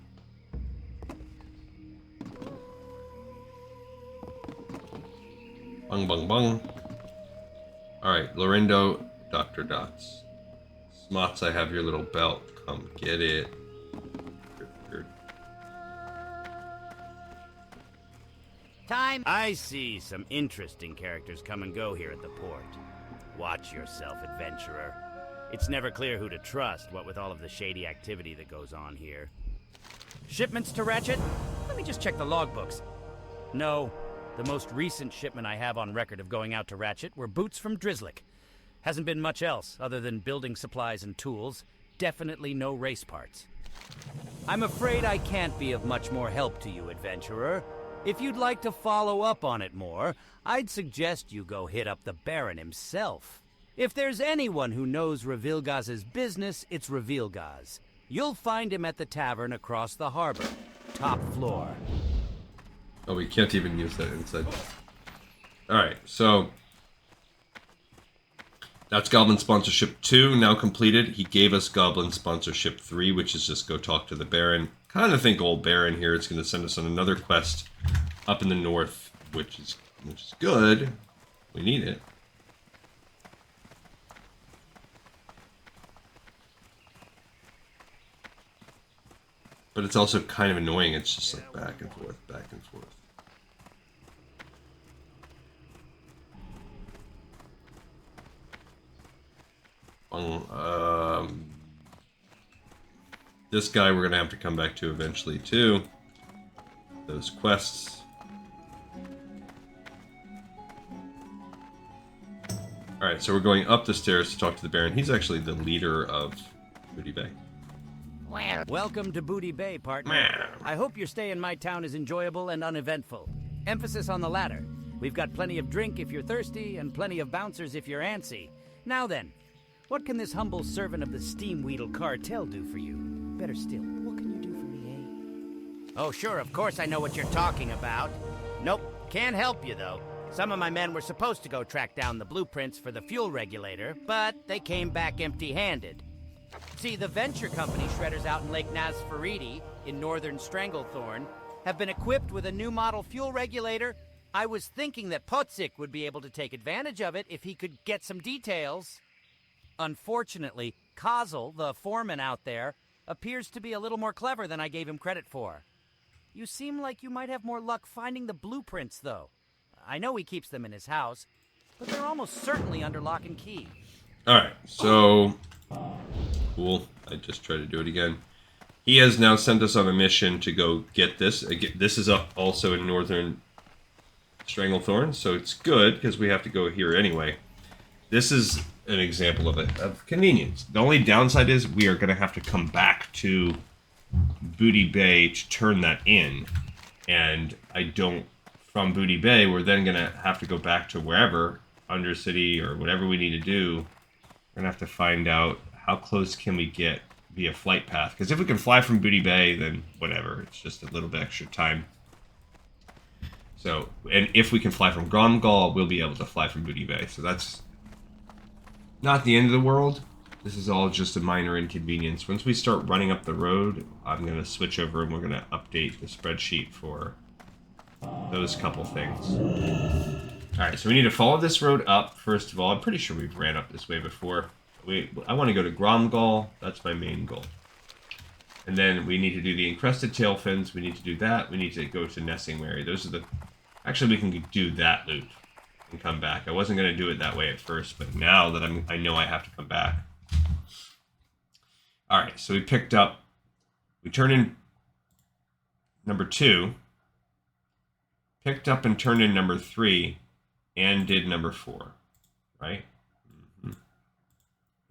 Bung, bung, bung. Alright, Lorindo... Dr. Dots. Smots, I have your little belt. Come get it. Time. I see some interesting characters come and go here at the port. Watch yourself, adventurer. It's never clear who to trust, what with all of the shady activity that goes on here. Shipments to Ratchet? Let me just check the logbooks. No, the most recent shipment I have on record of going out to Ratchet were boots from Drizzlik. Hasn't been much else other than building supplies and tools. Definitely no race parts. I'm afraid I can't be of much more help to you, adventurer. If you'd like to follow up on it more, I'd suggest you go hit up the Baron himself. If there's anyone who knows Revilgaz's business, it's Revilgaz. You'll find him at the tavern across the harbor, top floor. Oh, we can't even use that inside. Alright, so that's Goblin Sponsorship 2, now completed. He gave us Goblin Sponsorship 3, which is just go talk to the Baron. Kind of think old Baron here is going to send us on another quest up in the north, which is good. We need it. But it's also kind of annoying. It's just like back and forth, back and forth. This guy we're gonna have to come back to eventually too. Those quests. Alright, so we're going up the stairs to talk to the Baron. He's actually the leader of Booty Bay. Welcome to Booty Bay, partner. I hope your stay in my town is enjoyable and uneventful. Emphasis on the latter. We've got plenty of drink if you're thirsty, and plenty of bouncers if you're antsy. Now then, what can this humble servant of the Steamweedle cartel do for you? Better still, what can you do for me, eh? Oh, sure, of course I know what you're talking about. Nope, can't help you, though. Some of my men were supposed to go track down the blueprints for the fuel regulator, but they came back empty-handed. See, the venture company shredders out in Lake Nasfaridi, in northern Stranglethorn, have been equipped with a new model fuel regulator. I was thinking that Potzik would be able to take advantage of it if he could get some details. Unfortunately, Kazel, the foreman out there, appears to be a little more clever than I gave him credit for. You seem like you might have more luck finding the blueprints, though. I know he keeps them in his house, but they're almost certainly under lock and key. Alright, so... Cool. I just tried to do it again. He has now sent us on a mission to go get this. This is up also in northern Stranglethorn, so it's good, because we have to go here anyway. This is an example of convenience. The only downside is we are going to have to come back to Booty Bay to turn that in. And I don't... From Booty Bay, we're then going to have to go back to wherever, Undercity or whatever we need to do. We're going to have to find out how close can we get via flight path. Because if we can fly from Booty Bay, then whatever. It's just a little bit extra time. So, and if we can fly from Gromgal, we'll be able to fly from Booty Bay. So that's not the end of the world. This is all just a minor inconvenience. Once we start running up the road, I'm going to switch over and we're going to update the spreadsheet for those couple things. Alright, so we need to follow this road up, first of all. I'm pretty sure we've ran up this way before. I want to go to Gromgal. That's my main goal. And then we need to do the Encrusted Tailfins. We need to do that. We need to go to Nesingwary. Those are the... Actually, we can do that loop and come back. I wasn't going to do it that way at first, but now that I know I have to come back. Alright, so we picked up... We turned in number 2. Picked up and turned in number 3. And did number 4. Right?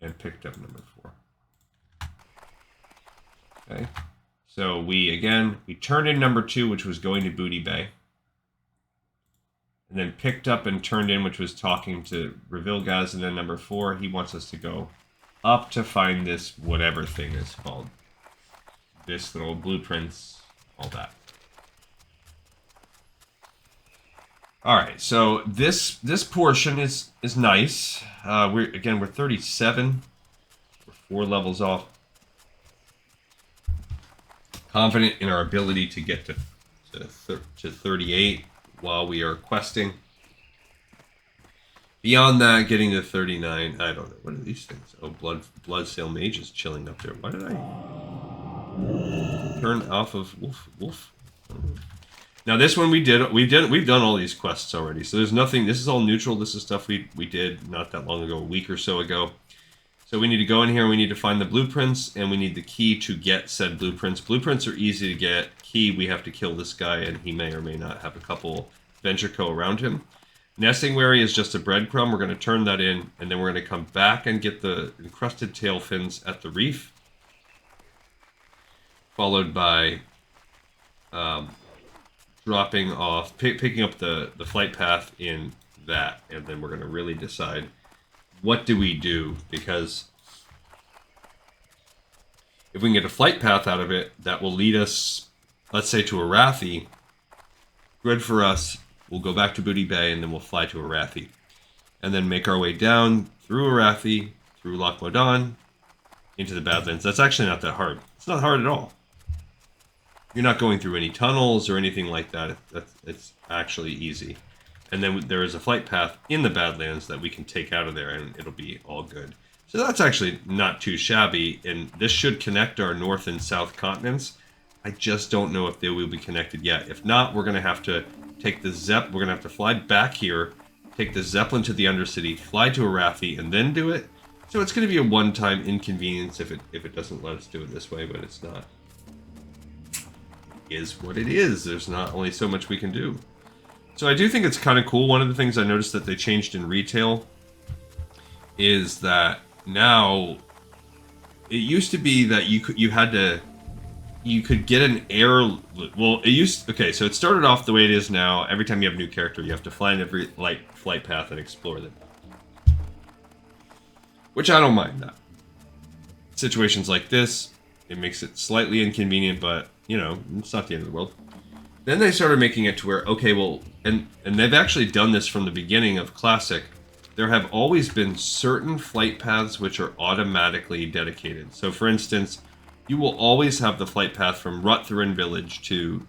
And picked up number 4. Okay. So we turned in number 2, which was going to Booty Bay. And then picked up and turned in, which was talking to Revilgaz. And then number 4, he wants us to go up to find this whatever thing is called. This little blueprints, all that. Alright, so this portion is nice. We're 37. We're 4 levels off. Confident in our ability to get to 38 while we are questing. Beyond that, getting to 39, I don't know. What are these things? Oh, Bloodsail Mage is chilling up there. Why did I turn off of Wolf? Now this one we've done all these quests already, so there's nothing. This is all neutral. This is stuff we did not that long ago, a week or so ago. So we need to go in here. We need to find the blueprints, and we need the key to get said blueprints. Blueprints are easy to get. Key, we have to kill this guy, and he may or may not have a couple Venture Co around him. Nesingwary is just a breadcrumb. We're going to turn that in, and then we're going to come back and get the encrusted tail fins at the reef, followed by dropping off, picking up the flight path in that, and then we're going to really decide what do we do, because if we can get a flight path out of it, that will lead us, let's say, to Arathi. Good for us. We'll go back to Booty Bay, and then we'll fly to Arathi. And then make our way down through Arathi, through Loch Modan, into the Badlands. That's actually not that hard. It's not hard at all. You're not going through any tunnels or anything like that. It's actually easy. And then there is a flight path in the Badlands that we can take out of there, and it'll be all good. So that's actually not too shabby, and this should connect our north and south continents. I just don't know if they will be connected yet. If not, we're going to have to take the We're going to have to fly back here, take the Zeppelin to the Undercity, fly to Arathi, and then do it. So it's going to be a one-time inconvenience if it doesn't let us do it this way, but it's not. It is what it is. There's not only so much we can do. So I do think it's kind of cool. One of the things I noticed that they changed in retail is that now it used to be that you could get an air. Well, okay. So it started off the way it is now. Every time you have a new character, you have to find every flight path and explore them, which I don't mind that. Situations like this, it makes it slightly inconvenient, but you know, it's not the end of the world. Then they started making it to where, okay, well, and they've actually done this from the beginning of Classic. There have always been certain flight paths which are automatically dedicated. So, for instance, you will always have the flight path from Ruthurin Village to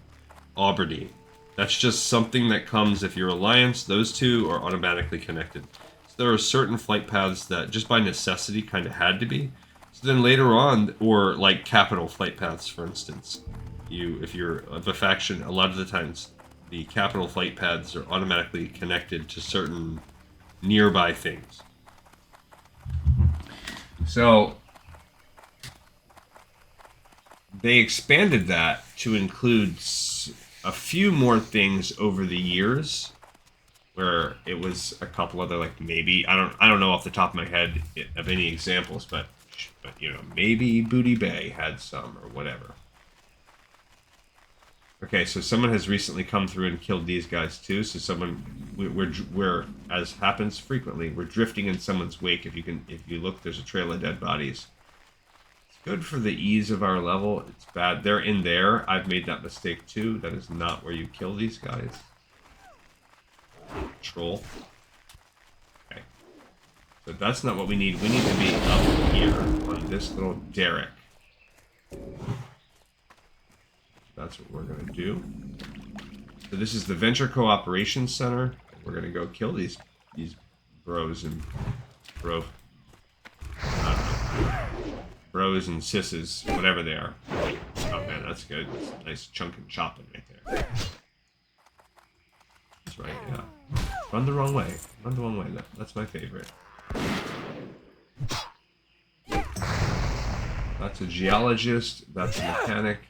Aberdeen. That's just something that comes if you're Alliance. Those two are automatically connected. So there are certain flight paths that just by necessity kind of had to be. So then later on, or like capital flight paths, for instance. If you're of a faction, a lot of the times the capital flight paths are automatically connected to certain nearby things. So they expanded that to include a few more things over the years, where it was a couple other, like maybe I don't know off the top of my head of any examples, but you know, maybe Booty Bay had some or whatever. Okay, so someone has recently come through and killed these guys too. So we're as happens frequently, we're drifting in someone's wake. If you look, there's a trail of dead bodies. It's good for the ease of our level. It's bad. They're in there. I've made that mistake too. That is not where you kill these guys. Troll. Okay. So that's not what we need. We need to be up here on this little derrick. That's what we're going to do. So this is the Venture Cooperation Center. We're going to go kill these bros and bros and sisses, whatever they are. Oh man, that's good. That's a nice chunk and chopping right there. That's right, yeah. Run the wrong way. Run the wrong way. That's my favorite. That's a geologist. That's a mechanic.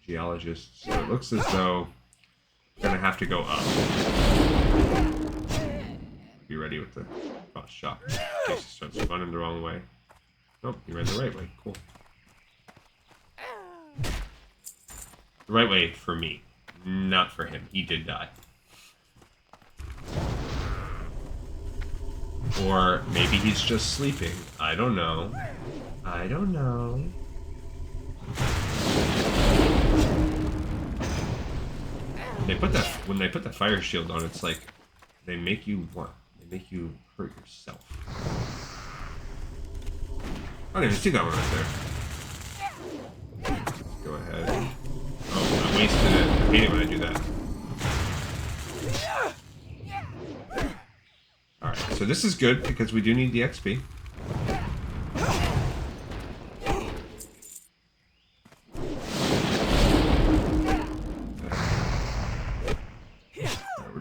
Geologist. So it looks as though we're gonna have to go up. Be ready with the cross shot. In case he starts running the wrong way. Nope, you ran the right way. Cool. The right way for me, not for him. He did die. Or maybe he's just sleeping. I don't know. I don't know. When they put that fire shield on, it's like they make you hurt yourself. I didn't even see that one right there. Let's go ahead. Oh, I wasted it. I hate it when I do that. Alright, so this is good because we do need the XP.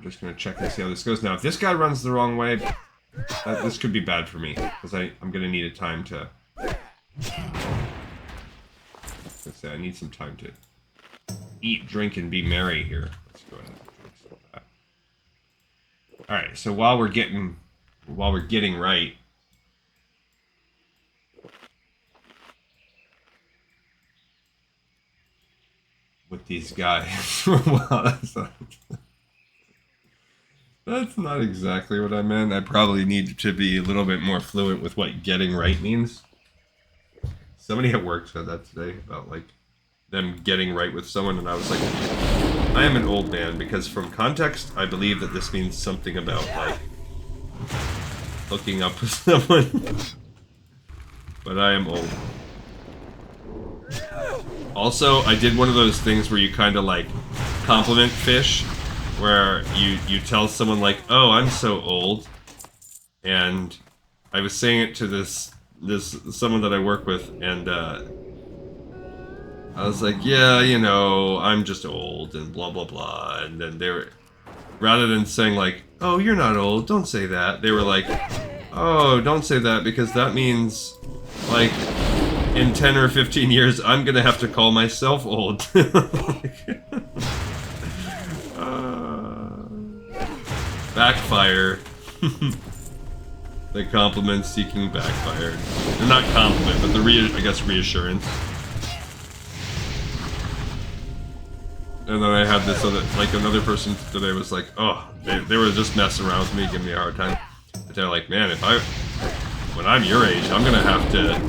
Just going to check and see how this goes. Now, if this guy runs the wrong way, this could be bad for me, because I'm going to need a time to... I need some time to eat, drink, and be merry here. Let's go ahead and drink some of that. All right, so while we're getting right, with these guys, well, that's not exactly what I meant. I probably need to be a little bit more fluent with what getting right means. Somebody at work said that today about like them getting right with someone, and I was like, I am an old man, because from context, I believe that this means something about like hooking up with someone. But I am old. Also, I did one of those things where you kind of like compliment fish, where you tell someone like, "Oh, I'm so old," and I was saying it to this someone that I work with, and I was like, "Yeah, you know, I'm just old," and blah blah blah, and then they were, rather than saying like, "Oh, you're not old, don't say that," they were like, "Oh, don't say that because that means like in 10 or 15 years, I'm gonna have to call myself old." Backfire. The compliment seeking backfired. Or not compliment, but the I guess reassurance. And then I had this other, like another person today was like, oh, they were just messing around with me, giving me a hard time. But they're like, man, when I'm your age, I'm gonna have to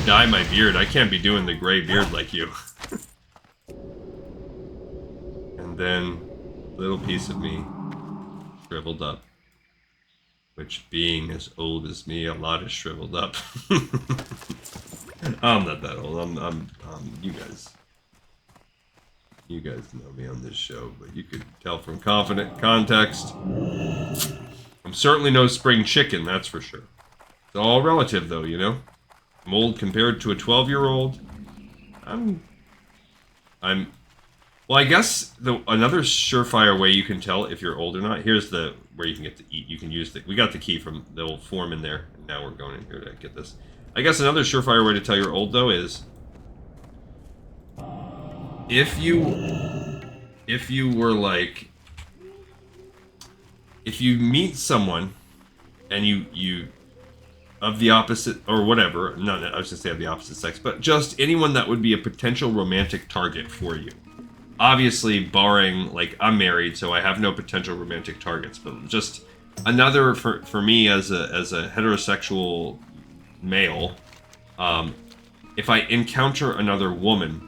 dye my beard. I can't be doing the gray beard like you. And then, a little piece of me shriveled up. Which, being as old as me, a lot is shriveled up. I'm not that old. I'm you guys know me on this show, but you could tell from confident context. I'm certainly no spring chicken, that's for sure. It's all relative, though, you know? I'm old compared to a 12-year-old. Well, I guess another surefire way you can tell if you're old or not. Here's where you can get to eat. You can use we got the key from the old form in there, and now we're going in here to get this. I guess another surefire way to tell you're old, though, is if you were like, if you meet someone and you of the opposite or whatever, no, I was gonna say of the opposite sex, but just anyone that would be a potential romantic target for you. Obviously, barring, like, I'm married, so I have no potential romantic targets, but just another, for me as a heterosexual male, if I encounter another woman,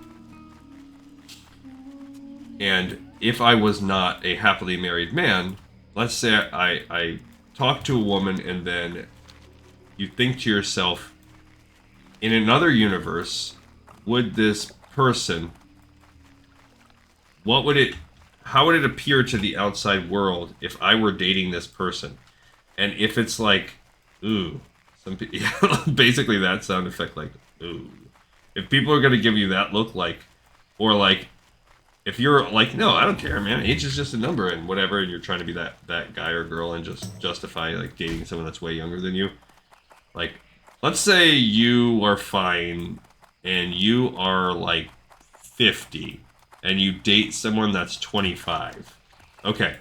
and if I was not a happily married man, let's say I talk to a woman and then you think to yourself, in another universe, would this person, how would it appear to the outside world if I were dating this person? And if it's like, ooh, basically that sound effect, like, ooh. If people are going to give you that look, like, or like, if you're like, no, I don't care, man, age is just a number and whatever, and you're trying to be that guy or girl and just justify, like, dating someone that's way younger than you. Like, let's say you are fine and you are, like, 50 and you date someone that's 25. Okay.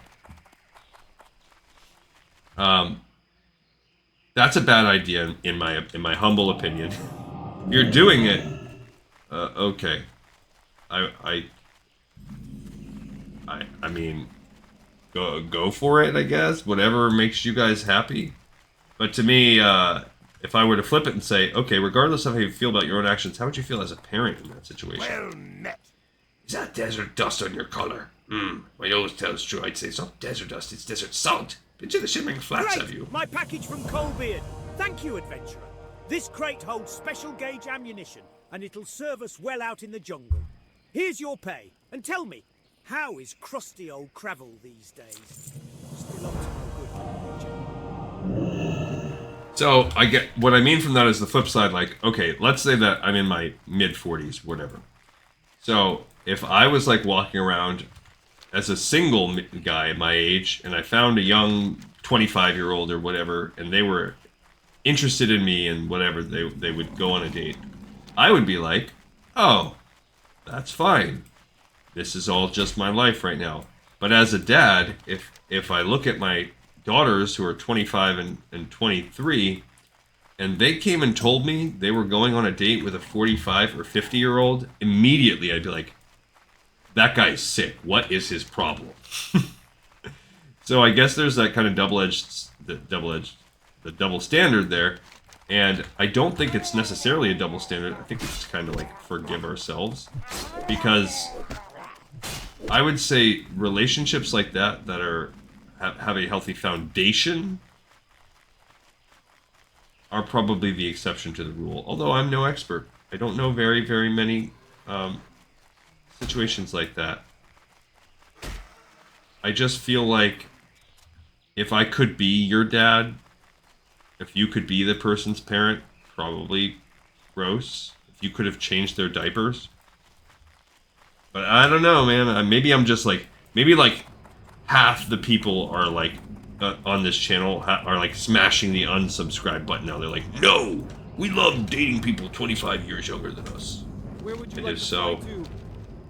That's a bad idea in my humble opinion. You're doing it. Okay. I mean, go for it, I guess. Whatever makes you guys happy. But to me, if I were to flip it and say, okay, regardless of how you feel about your own actions, how would you feel as a parent in that situation? Well met. Is that desert dust on your collar? My nose tells true. I'd say it's not desert dust, it's desert salt. Picture the shimmering flats Great! of you. My package from Coalbeard. Thank you, adventurer. This crate holds special gauge ammunition, and it'll serve us well out in the jungle. Here's your pay, and tell me, how is crusty old Cravel these days? Still up to no good. So, I get what I mean from that is the flip side, like, okay, let's say that I'm in my mid-40s, whatever. So, if I was, like, walking around as a single guy my age, and I found a young 25-year-old or whatever, and they were interested in me and whatever, they would go on a date, I would be like, oh, that's fine. This is all just my life right now. But as a dad, if I look at my daughters who are 25 and 23, and they came and told me they were going on a date with a 45 or 50-year-old, immediately I'd be like, that guy's sick. What is his problem? So I guess there's that kind of the double standard there. And I don't think it's necessarily a double standard. I think it's kind of like forgive ourselves. Because I would say relationships like that have a healthy foundation are probably the exception to the rule. Although I'm no expert. I don't know very, very many situations like that. I just feel like if I could be your dad, if you could be the person's parent, probably gross. If you could have changed their diapers. But I don't know, man. Maybe I'm just like, maybe like half the people are like on this channel are like smashing the unsubscribe button now. They're like, no, we love dating people 25 years younger than us. Where would you And like if to so, fly to?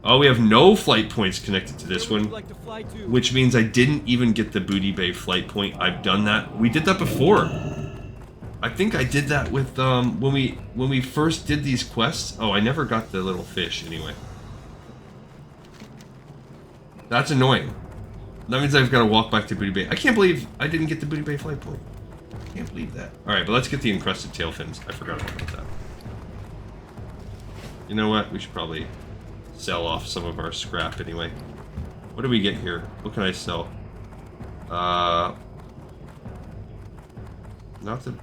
oh, we have no flight points connected to this Where would one. you like to fly to? Which means I didn't even get the Booty Bay flight point. I've done that. We did that before. I think I did that with when we first did these quests. Oh, I never got the little fish anyway. That's annoying. That means I've got to walk back to Booty Bay. I can't believe I didn't get the Booty Bay flight point. I can't believe that. Alright, but let's get the encrusted tail fins. I forgot about that. You know what? We should probably sell off some of our scrap anyway. What do we get here? What can I sell? Not that.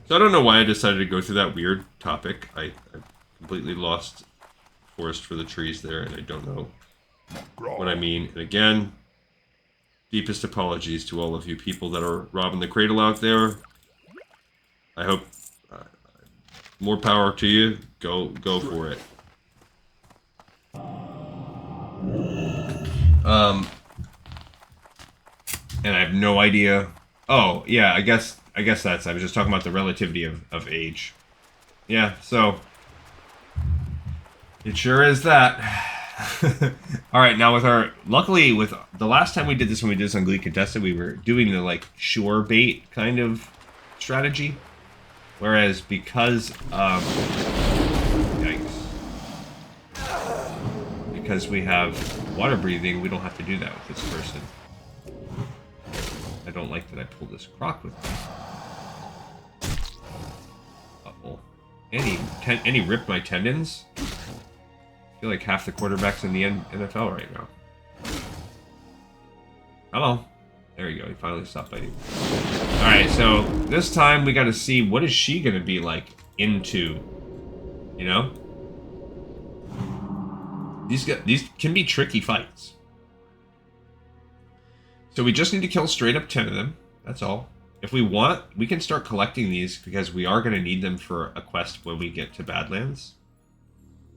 So I don't know why I decided to go through that weird topic. I completely lost forest for the trees there, and I don't know what I mean. And again, deepest apologies to all of you people that are robbing the cradle out there. I hope more power to you. Go for it. And I have no idea. Oh, yeah, I guess that's, I was just talking about the relativity of age. Yeah, so it sure is that. Alright, now with our, luckily with the last time we did this, when we did this on Glee Contested, we were doing the like shore bait kind of strategy. Whereas because, yikes. Because we have water breathing, we don't have to do that with this person. I don't like that I pulled this croc with me. Uh-oh. And he ripped my tendons? I feel like half the quarterbacks in the NFL right now. Hello. There you go, he finally stopped biting. Alright, so this time we gotta see what is she gonna be like into. You know? These can be tricky fights. So we just need to kill straight up 10 of them. That's all. If we want, we can start collecting these because we are going to need them for a quest when we get to Badlands.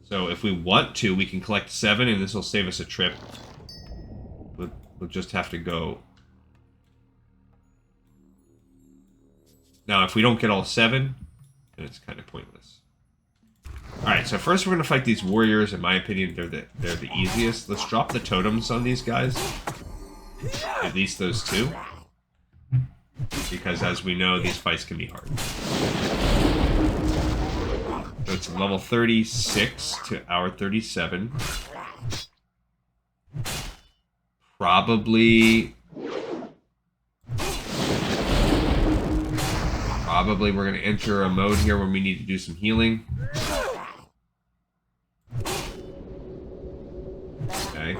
So if we want to, we can collect 7 and this will save us a trip. We'll just have to go. Now, if we don't get all 7, then it's kind of pointless. Alright, so first we're going to fight these warriors. In my opinion, they're the easiest. Let's drop the totems on these guys. At least those 2. Because as we know, these fights can be hard. So it's level 36 to hour 37. Probably we're going to enter a mode here where we need to do some healing. Okay.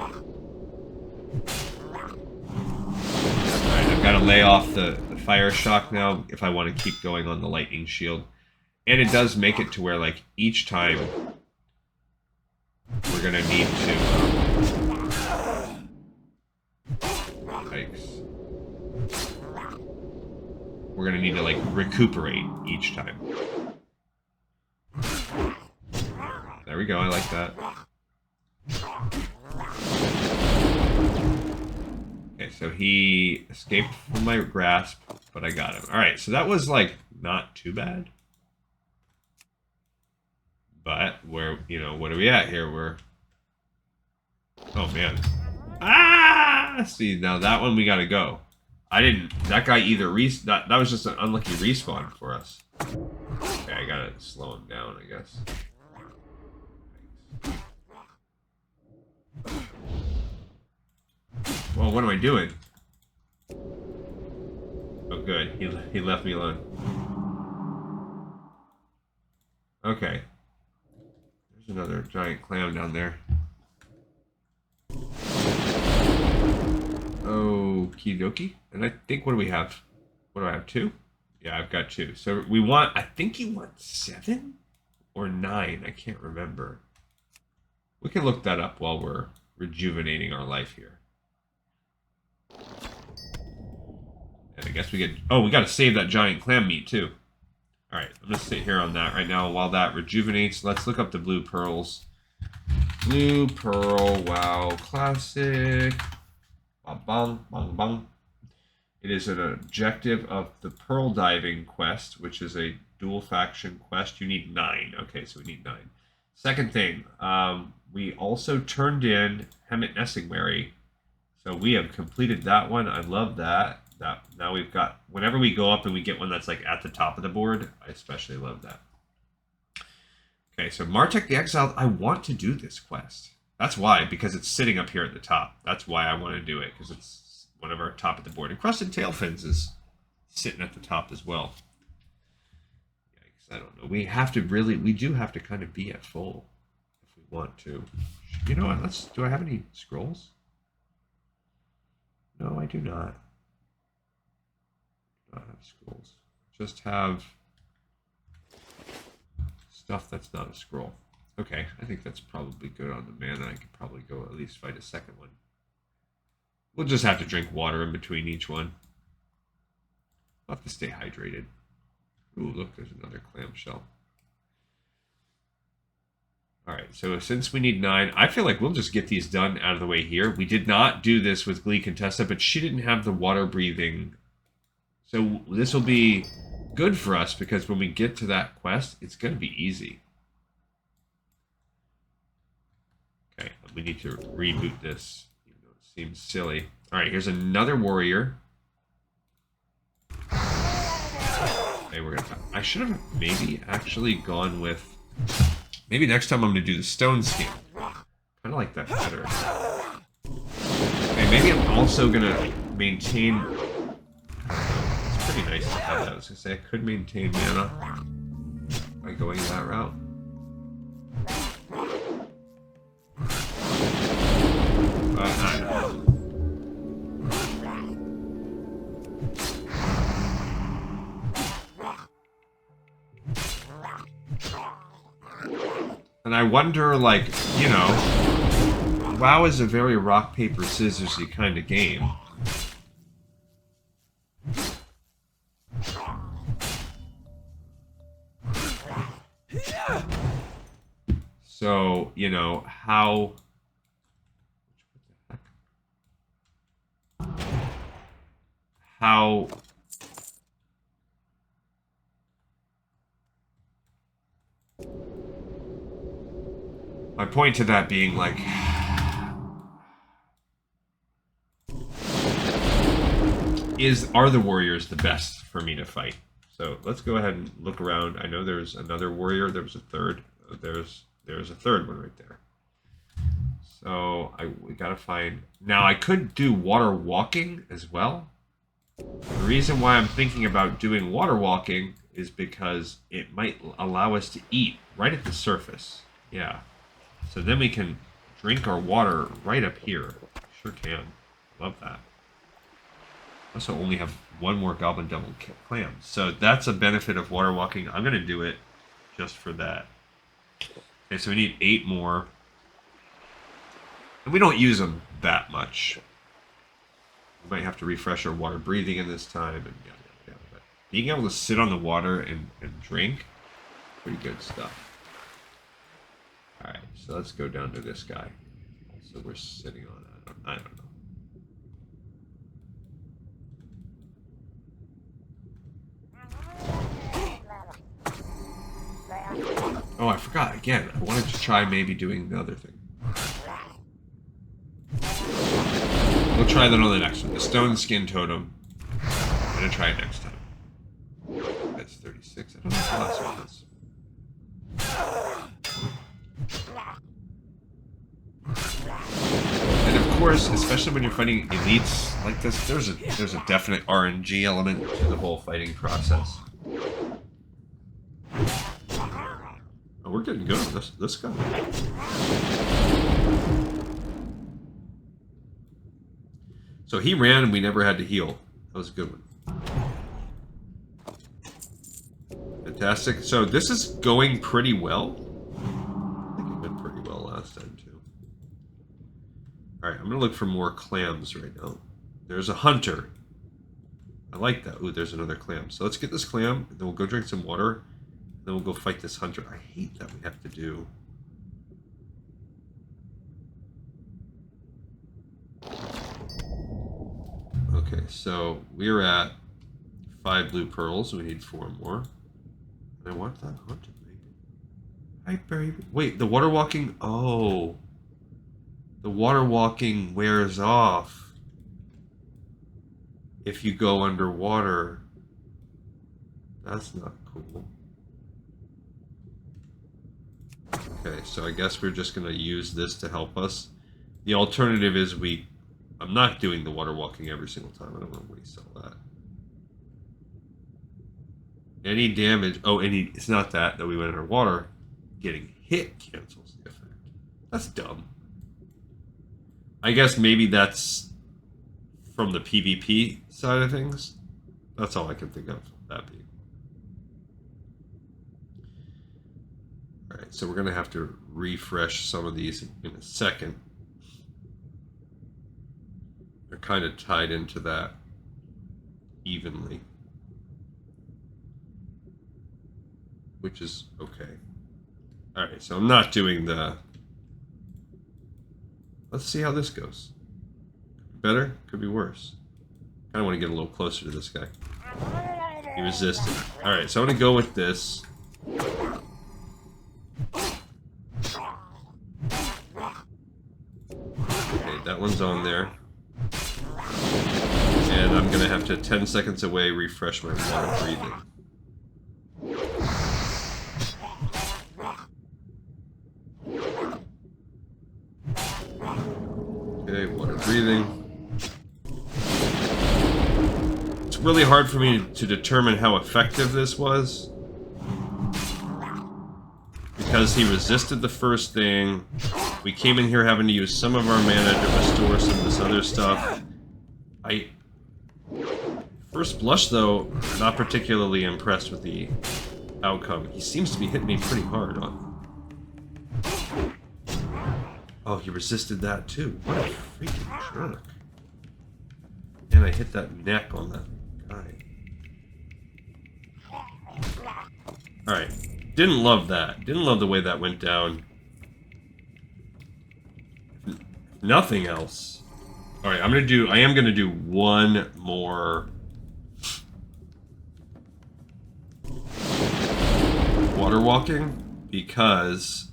I've got to lay off the fire shock now if I want to keep going on the lightning shield. And it does make it to where, like, each time we're going to need to... Yikes. We're going to need to, like, recuperate each time. There we go, I like that. Okay, so he escaped from my grasp, but I got him. Alright, so that was, like, not too bad. But, where, you know, what are we at here? We're... Oh, man. Ah! See, now that one we gotta go. I didn't... That guy either... That was just an unlucky respawn for us. Okay, I gotta slow him down, I guess. Well, what am I doing? Oh, good. He left me alone. Okay. There's another giant clam down there. Okie dokie. And I think, what do we have? What do I have? 2? Yeah, I've got 2. So we want, I think you want 7 or 9. I can't remember. We can look that up while we're rejuvenating our life here. And I guess we get, oh, we got to save that giant clam meat too. All right, I'm going to sit here on that right now while that rejuvenates. Let's look up the blue pearls. Blue pearl, wow, classic. Bang, bang, bang, bang. It is an objective of the pearl diving quest, which is a dual faction quest. You need 9. Okay, so we need 9. Second thing, we also turned in Hemet Nesingwary. So we have completed that one. I love that. Now we've got, whenever we go up and we get one that's like at the top of the board, I especially love that. Okay, so Martek the Exiled, I want to do this quest. That's why, because it's sitting up here at the top. That's why I want to do it, because it's one of our top of the board. And Crusted Tailfins is sitting at the top as well. Yikes, I don't know. We do have to kind of be at full if we want to. You know what, do I have any scrolls? No, I do not. Not have scrolls. Just have stuff that's not a scroll. Okay, I think that's probably good on the mana. I could probably go at least fight a second one. We'll just have to drink water in between each one. We'll have to stay hydrated. Ooh, look, there's another clamshell. Alright, so since we need 9, I feel like we'll just get these done out of the way here. We did not do this with Glee Contessa, but she didn't have the water breathing. So this will be good for us, because when we get to that quest, it's going to be easy. Okay, we need to reboot this, even though it seems silly. Alright, here's another warrior. Okay, we're gonna... I should have maybe actually gone with... Maybe next time I'm going to do the stone skin. Kind of like that better. Okay, maybe I'm also going to maintain... It's pretty nice to have that. I was going to say I could maintain mana by going that route. But I don't know. And I wonder, like, you know, WoW is a very rock, paper, scissors-y kind of game. So, you know, how... How... My point to that being, like, are the warriors the best for me to fight? So let's go ahead and look around. I know there's another warrior. There was a third. There's a third one right there. So we gotta find. Now I could do water walking as well. The reason why I'm thinking about doing water walking is because it might allow us to eat right at the surface. Yeah. So then we can drink our water right up here. Sure can. Love that. Also only have one more Goblin Double Clam. So that's a benefit of water walking. I'm going to do it just for that. Okay, so we need 8 more. And we don't use them that much. We might have to refresh our water breathing in this time. And yada, yada, yada. But being able to sit on the water and drink, pretty good stuff. Alright, so let's go down to this guy. So we're sitting on, I don't know. Oh, I forgot again. I wanted to try maybe doing the other thing. We'll try that on the next one. The stone skin totem. I'm gonna try it next time. That's 36. I don't know what the last one is. And of course, especially when you're fighting elites like this, there's a definite RNG element to the whole fighting process. Oh, we're getting good on this guy. So he ran and we never had to heal. That was a good one. Fantastic. So this is going pretty well. I think it went pretty well last time too. Alright, I'm going to look for more clams right now. There's a hunter. I like that. Ooh, there's another clam. So let's get this clam, and then we'll go drink some water. Then we'll go fight this hunter. I hate that we have to do... Okay, so we're at 5 blue pearls. We need 4 more. And I want that hunter, baby. Hi, baby. Wait, the water walking... Oh. The water walking wears off if you go underwater. That's not cool. Okay, so I guess we're just going to use this to help us. The alternative is I'm not doing the water walking every single time. I don't want to waste all that. Any damage... Oh, it's not that we went underwater. Getting hit cancels the effect. That's dumb. I guess maybe that's from the PvP side of things. That's all I can think of that being. Alright, so we're going to have to refresh some of these in a second. They're kind of tied into that evenly. Which is okay. Alright, so I'm not doing the... Let's see how this goes. Better? Could be worse. I kind of want to get a little closer to this guy. He resisted. Alright, so I'm going to go with this. Okay, that one's on there. And I'm going to have to, 10 seconds away, refresh my water breathing. Okay, water breathing. It's really hard for me to determine how effective this was. Because he resisted the first thing. We came in here having to use some of our mana to restore some of this other stuff. First blush, though, not particularly impressed with the outcome. He seems to be hitting me pretty hard on. Oh, he resisted that too. What a freaking jerk. And I hit that neck on that guy. Alright. Didn't love that. Didn't love the way that went down. Nothing else. Alright, I am gonna do one more water walking because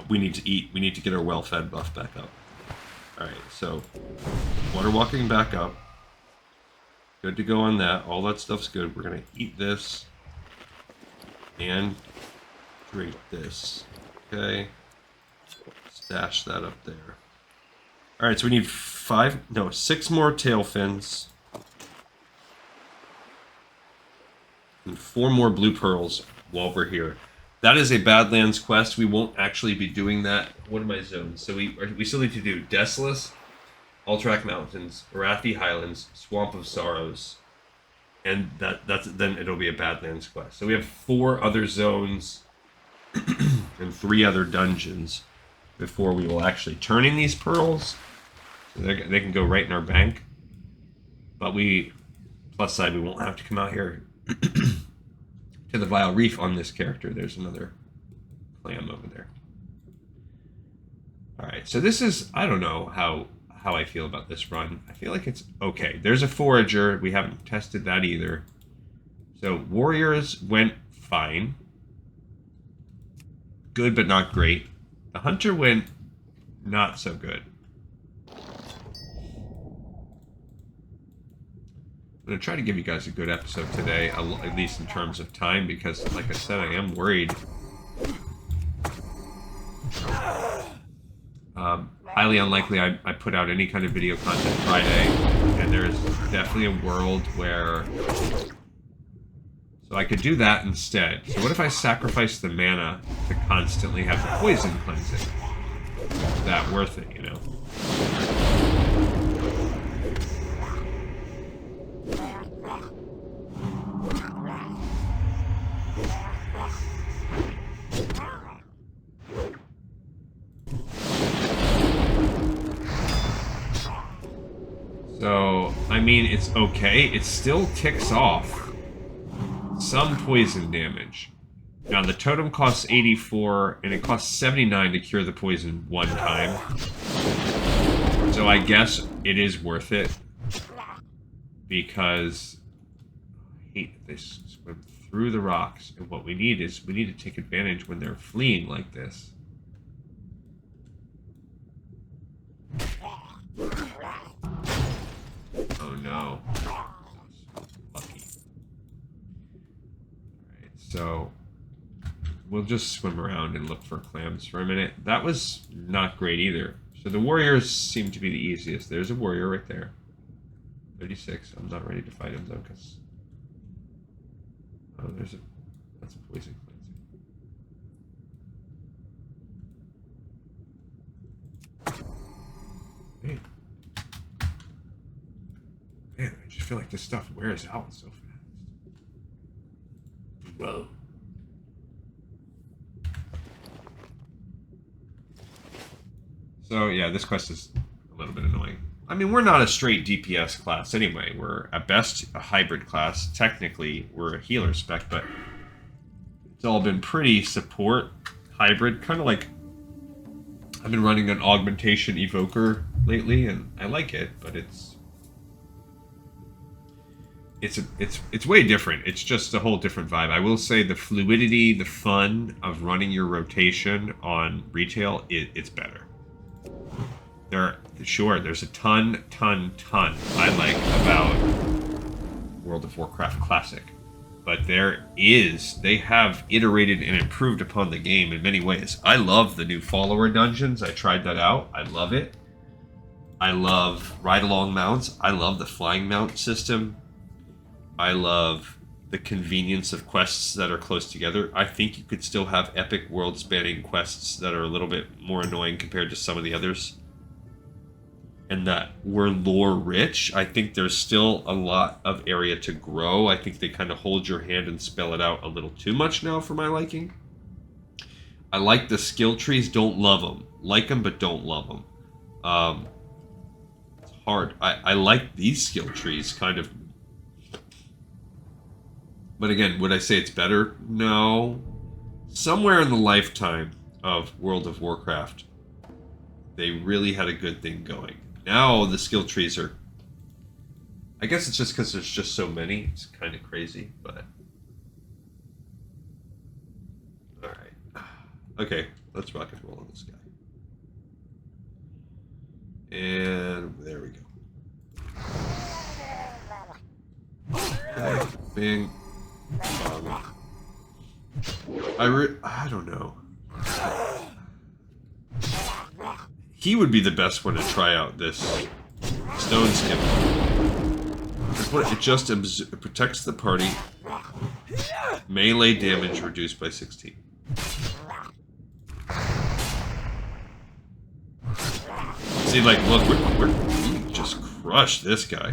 we need to eat. We need to get our well-fed buff back up. Alright, so water walking back up. Good to go on that. All that stuff's good. We're gonna eat this and drink this. Okay. Stash that up there. Alright, so we need 6 more tail fins. And 4 more blue pearls while we're here. That is a Badlands quest. We won't actually be doing that. What are my zones? So we still need to do Desolus, Alterac Mountains, Arathi Highlands, Swamp of Sorrows, and then it'll be a Badlands quest. So we have 4 other zones and 3 other dungeons before we will actually turn in these pearls. So they can go right in our bank. But plus side, we won't have to come out here to the Vile Reef on this character. There's another clam over there. Alright, so this is... I don't know how I feel about this run. I feel like it's okay. There's a Forager. We haven't tested that either. So Warriors went fine. Good, but not great. The Hunter went not so good. going to try to give you guys a good episode today, at least in terms of time, because, like I said, I am worried. Highly unlikely I put out any kind of video content Friday, and there's definitely a world where... So I could do that instead. So what if I sacrifice the mana to constantly have the poison cleansing? Is that worth it, you know? So, I mean, it's okay. It still ticks off some poison damage. Now, the totem costs 84, and it costs 79 to cure the poison one time. So I guess it is worth it. Because I hate that they swim through the rocks. And what we need is, we need to take advantage when they're fleeing like this. Oh no. Lucky. Alright, so we'll just swim around and look for clams for a minute. That was not great either. So the warriors seem to be the easiest. There's a warrior right there. 36. I'm not ready to fight him though, because... Oh, that's a poison cleansing. Man. Man, I just feel like this stuff wears out so fast. Whoa. So, yeah, this quest is a little bit annoying. I mean, we're not a straight DPS class anyway. We're, at best, a hybrid class. Technically, we're a healer spec, but it's all been pretty support hybrid. Kind of like, I've been running an augmentation evoker lately, and I like it, but it's way different. It's just a whole different vibe. I will say the fluidity, the fun of running your rotation on retail, it's better. There's a ton I like about World of Warcraft Classic. But they have iterated and improved upon the game in many ways. I love the new follower dungeons. I tried that out. I love it. I love ride-along mounts. I love the flying mount system. I love the convenience of quests that are close together. I think you could still have epic world-spanning quests that are a little bit more annoying compared to some of the others. And that we're lore-rich. I think there's still a lot of area to grow. I think they kind of hold your hand and spell it out a little too much now for my liking. I like the skill trees. Don't love them. Like them, but don't love them. It's hard. I like these skill trees, kind of. But again, would I say it's better? No. Somewhere in the lifetime of World of Warcraft, they really had a good thing going. Now the skill trees are... I guess it's just because there's just so many. It's kind of crazy, but... Alright. Okay, let's rock and roll on this guy. And there we go. Okay, bing. I don't know. He would be the best one to try out this stone skin. It just it protects the party. Melee damage reduced by 16. See, like, look, we just crushed this guy.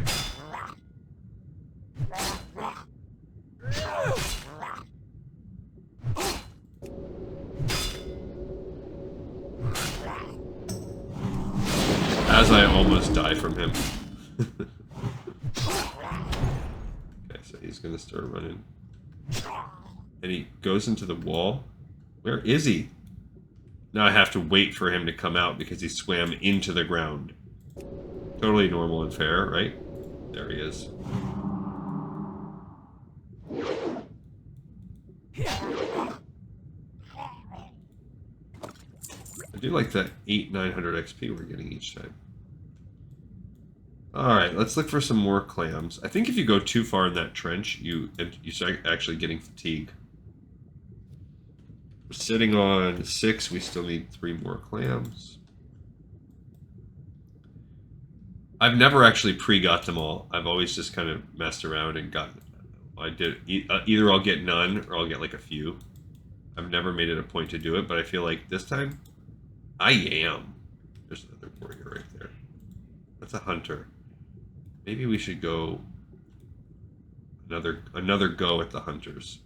As I almost die from him. Okay, so he's gonna start running. And he goes into the wall. Where is he? Now I have to wait for him to come out because he swam into the ground. Totally normal and fair, right? There he is. I do like that 900 XP we're getting each time. Alright, let's look for some more clams. I think if you go too far in that trench, you start actually getting fatigue. We're sitting on 6, we still need 3 more clams. I've never actually pre-got them all. I've always just kind of messed around and gotten... either I'll get none, or I'll get like a few. I've never made it a point to do it, but I feel like this time, I am. There's another warrior right there. That's a hunter. Maybe we should go another go at the hunters.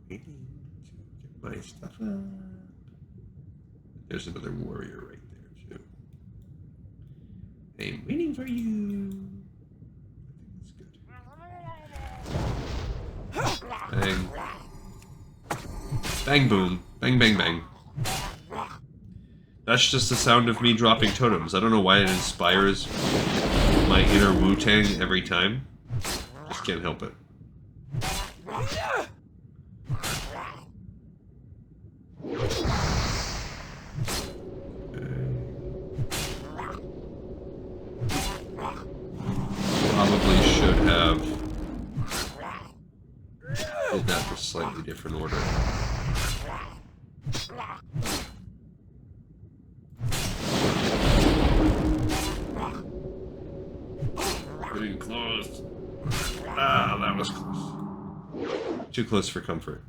Waiting to get my stuff up. There's another warrior right there too. I'm waiting for you. I think that's good. Bang. Bang boom. Bang bang bang. That's just the sound of me dropping totems. I don't know why it inspires my inner Wu-Tang every time. Just can't help it. Probably should have did that in a slightly different order. Getting close. Ah, that was close. Too close for comfort.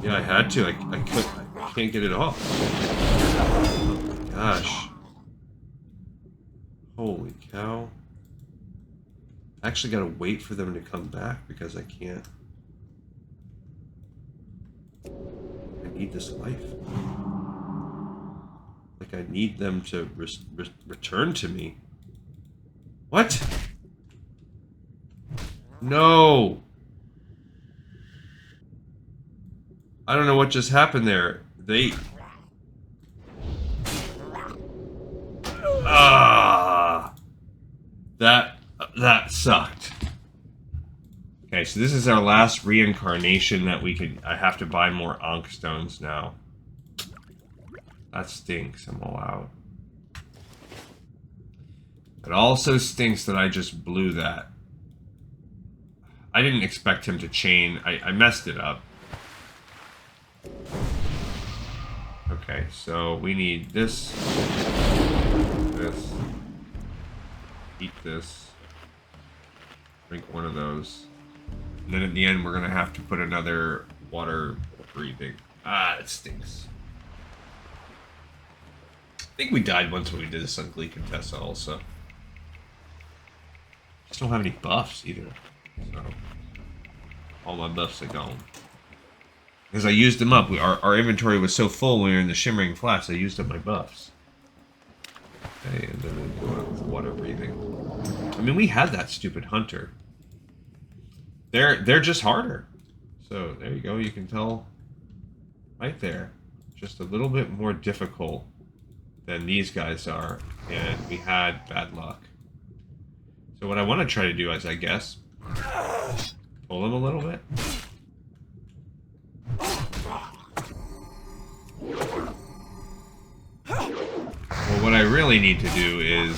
Yeah, I had to. I can't get it off. Oh my gosh. Holy cow. I actually gotta wait for them to come back because I can't. I need this life. Like, I need them to return to me. What? No! I don't know what just happened there. They... Ah! That sucked. Okay, so this is our last reincarnation that we could... I have to buy more Ankh stones now. That stinks. I'm all out. It also stinks that I just blew that. I didn't expect him to chain. I messed it up. Okay, so we need this, this, eat this, drink one of those, and then at the end we're gonna have to put another water breathing. Ah, it stinks. I think we died once when we did this on Glee Contessa also. Just don't have any buffs either, so all my buffs are gone. Because I used them up. Our inventory was so full when we were in the Shimmering Flats, I used up my buffs. Okay, and then we'll go with water breathing. I mean, we had that stupid hunter. They're just harder. So, there you go. You can tell right there. Just a little bit more difficult than these guys are. And we had bad luck. So what I want to try to do is, I guess, pull them a little bit. Well, what I really need to do is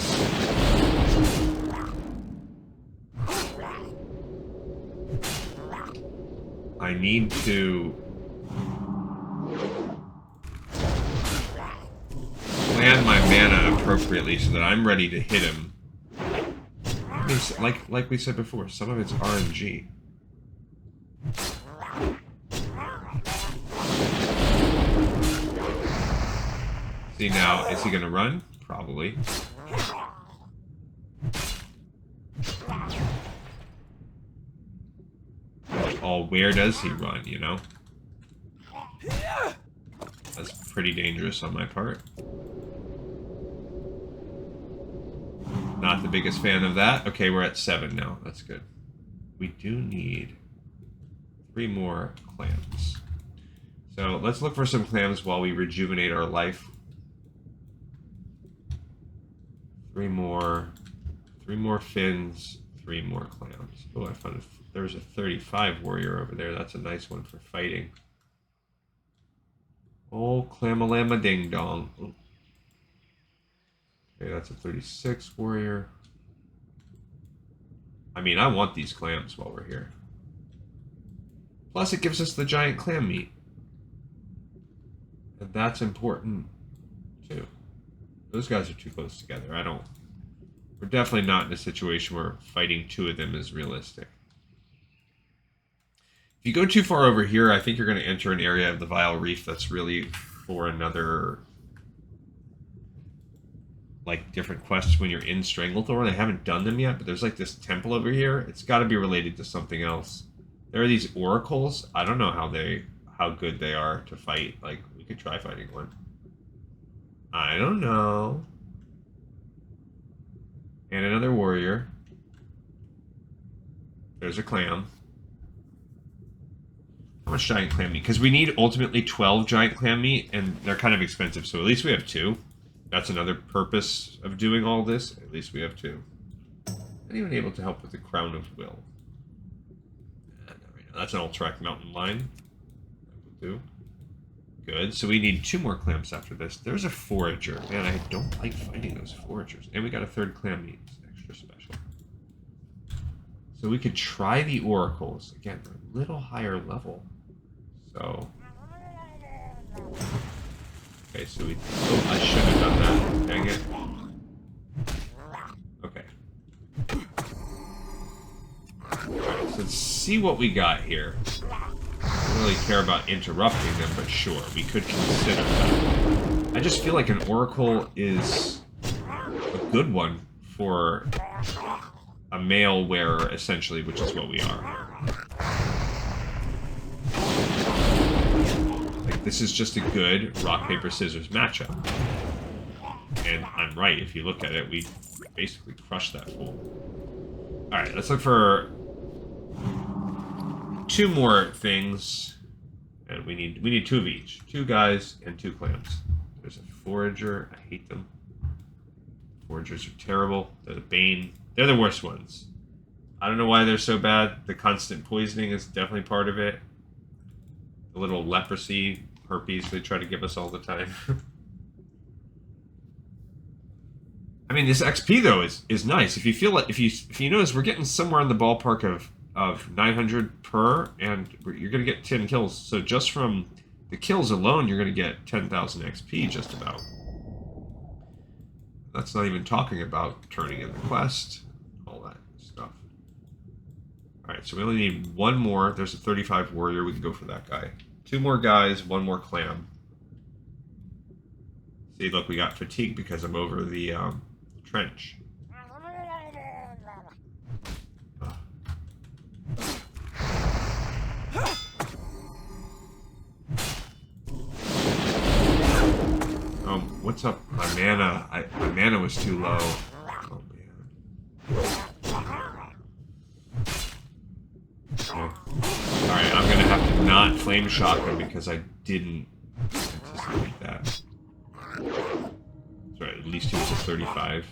I need to plan my mana appropriately so that I'm ready to hit him. I mean, like we said before, some of it's RNG. See now, is he gonna run? Probably. Oh, where does he run, you know? That's pretty dangerous on my part. Not the biggest fan of that. Okay, we're at 7 now. That's good. We do need 3 more clams. So let's look for some clams while we rejuvenate our life. 3 more. 3 more fins. 3 more clams. Oh, I found there's a 35 warrior over there. That's a nice one for fighting. Oh, clamalama ding dong. Oh. Okay, that's a 36 warrior. I mean, I want these clams while we're here. Plus, it gives us the giant clam meat. And that's important, too. Those guys are too close together. We're definitely not in a situation where fighting 2 of them is realistic. If you go too far over here, I think you're going to enter an area of the Vile Reef that's really for another, like, different quests when you're in Stranglethorn. I haven't done them yet, but there's, like, this temple over here. It's got to be related to something else. There are these oracles. I don't know how good they are to fight. Like, we could try fighting one. I don't know. And another warrior. There's a clam. How much giant clam meat? Because we need ultimately 12 giant clam meat, and they're kind of expensive, so at least we have 2. That's another purpose of doing all this. At least we have 2. And even able to help with the Crown of Will. That's an Ultrac mountain lion. That will do. Good. So we need 2 more clams after this. There's a forager. Man, I don't like fighting those foragers. And we got a 3rd clam meat. It's extra special. So we could try the oracles. Again, they're a little higher level. So... Okay, so we... Oh, I should have done that. Dang it. Okay. Alright, so let's see what we got here. I don't really care about interrupting them, but sure, we could consider that. I just feel like an oracle is a good one for a male wearer, essentially, which is what we are. Like, this is just a good rock, paper, scissors matchup. And I'm right, if you look at it, we basically crushed that fool. Alright, let's look for 2 more things. And we need 2 of each. 2 guys and 2 clams. There's a forager. I hate them. Foragers are terrible. They're the bane. They're the worst ones. I don't know why they're so bad. The constant poisoning is definitely part of it. The little leprosy herpes they try to give us all the time. I mean, this XP though is nice. If you feel like if you notice, we're getting somewhere in the ballpark of 900 per, and you're gonna get 10 kills. So just from the kills alone, you're gonna get 10,000 XP just about. That's not even talking about turning in the quest, all that stuff. All right, so we only need 1 more. There's a 35 warrior. We can go for that guy. 2 more guys, 1 more clam. See, look, we got fatigue because I'm over the trench. What's up? My mana was too low. Oh man. Okay. Alright, I'm gonna have to not flame shock him because I didn't anticipate that. That's right, at least he was a 35.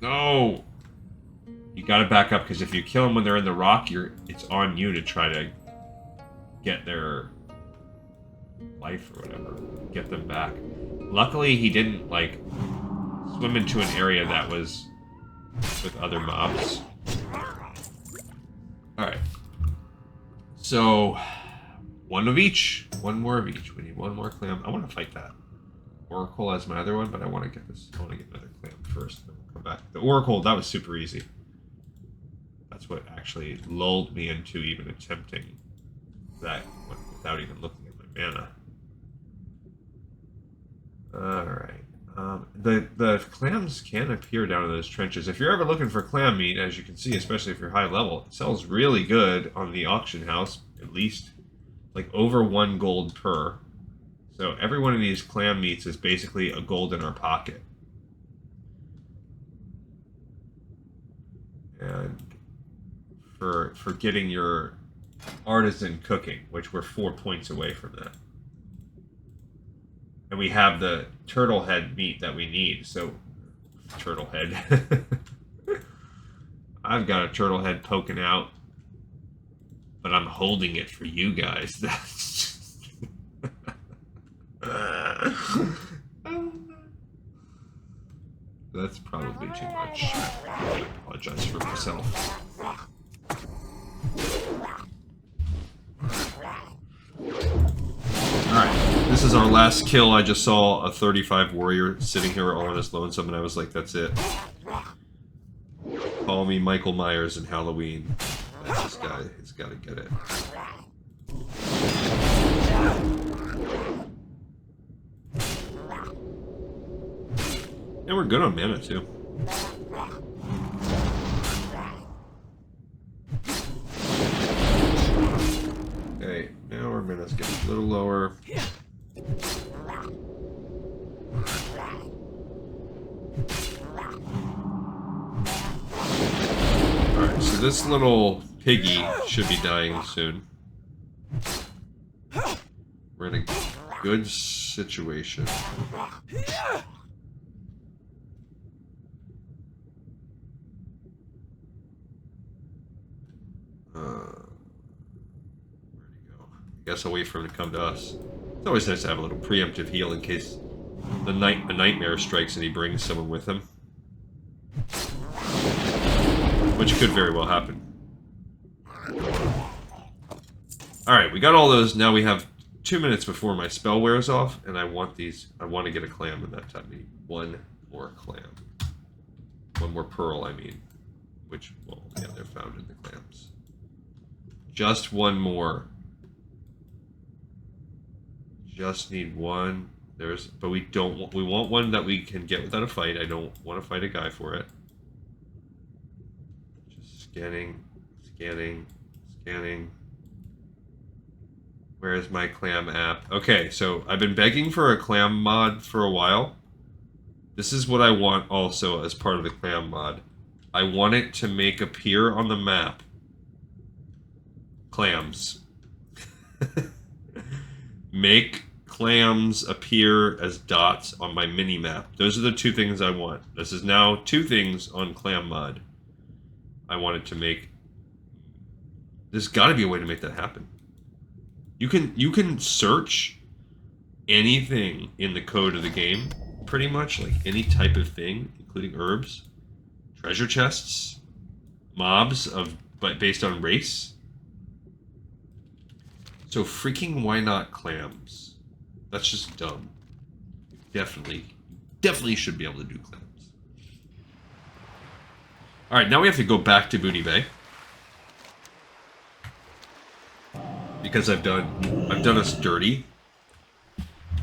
No! You gotta back up, because if you kill them when they're in the rock, it's on you to try to get their life or whatever. Get them back. Luckily, he didn't, like, swim into an area that was with other mobs. Alright. So, 1 of each. 1 more of each. We need 1 more clam. I want to fight that Oracle as my other one, but I want to get this. I want to get another clam first, then we'll come back. The Oracle, that was super easy. That's what actually lulled me into even attempting that without even looking at my mana. Alright. The clams can appear down in those trenches. If you're ever looking for clam meat, as you can see, especially if you're high level, it sells really good on the auction house, at least like over 1 gold per. So every one of these clam meats is basically a gold in our pocket. And for getting your artisan cooking, which we're 4 points away from that. And we have the turtle head meat that we need, so... Turtle head. I've got a turtle head poking out, but I'm holding it for you guys. That's probably too much. I apologize for myself. Alright, this is our last kill. I just saw a 35 warrior sitting here all on his lonesome, and I was like, that's it. Call me Michael Myers in Halloween. This guy has got to get it. And we're good on mana, too. Okay, now our mana's getting a little lower. Alright, so this little piggy should be dying soon. We're in a good situation. Where'd he go? I guess I'll wait for him to come to us. It's always nice to have a little preemptive heal in case a nightmare strikes and he brings someone with him. Which could very well happen. Alright, we got all those. Now we have 2 minutes before my spell wears off, and I want these. I want to get a clam in that time. I need one more clam. One more pearl, I mean. Which, well, yeah, they're found in the clams. Just one more. Just need one. But we don't. We want one that we can get without a fight. I don't want to fight a guy for it. Just scanning, scanning, scanning. Where is my clam app? Okay, so I've been begging for a clam mod for a while. This is what I want also as part of the clam mod. I want it to make appear on the map clams. Make clams appear as dots on my mini-map. Those are the two things I want. This is now 2 things on clam mod. I want it to make... There's got to be a way to make that happen. You can search anything in the code of the game, pretty much, like any type of thing, including herbs, treasure chests, mobs but based on race. So freaking why not clams? That's just dumb. Definitely should be able to do clams. All right, now we have to go back to Booty Bay. Because I've done us dirty,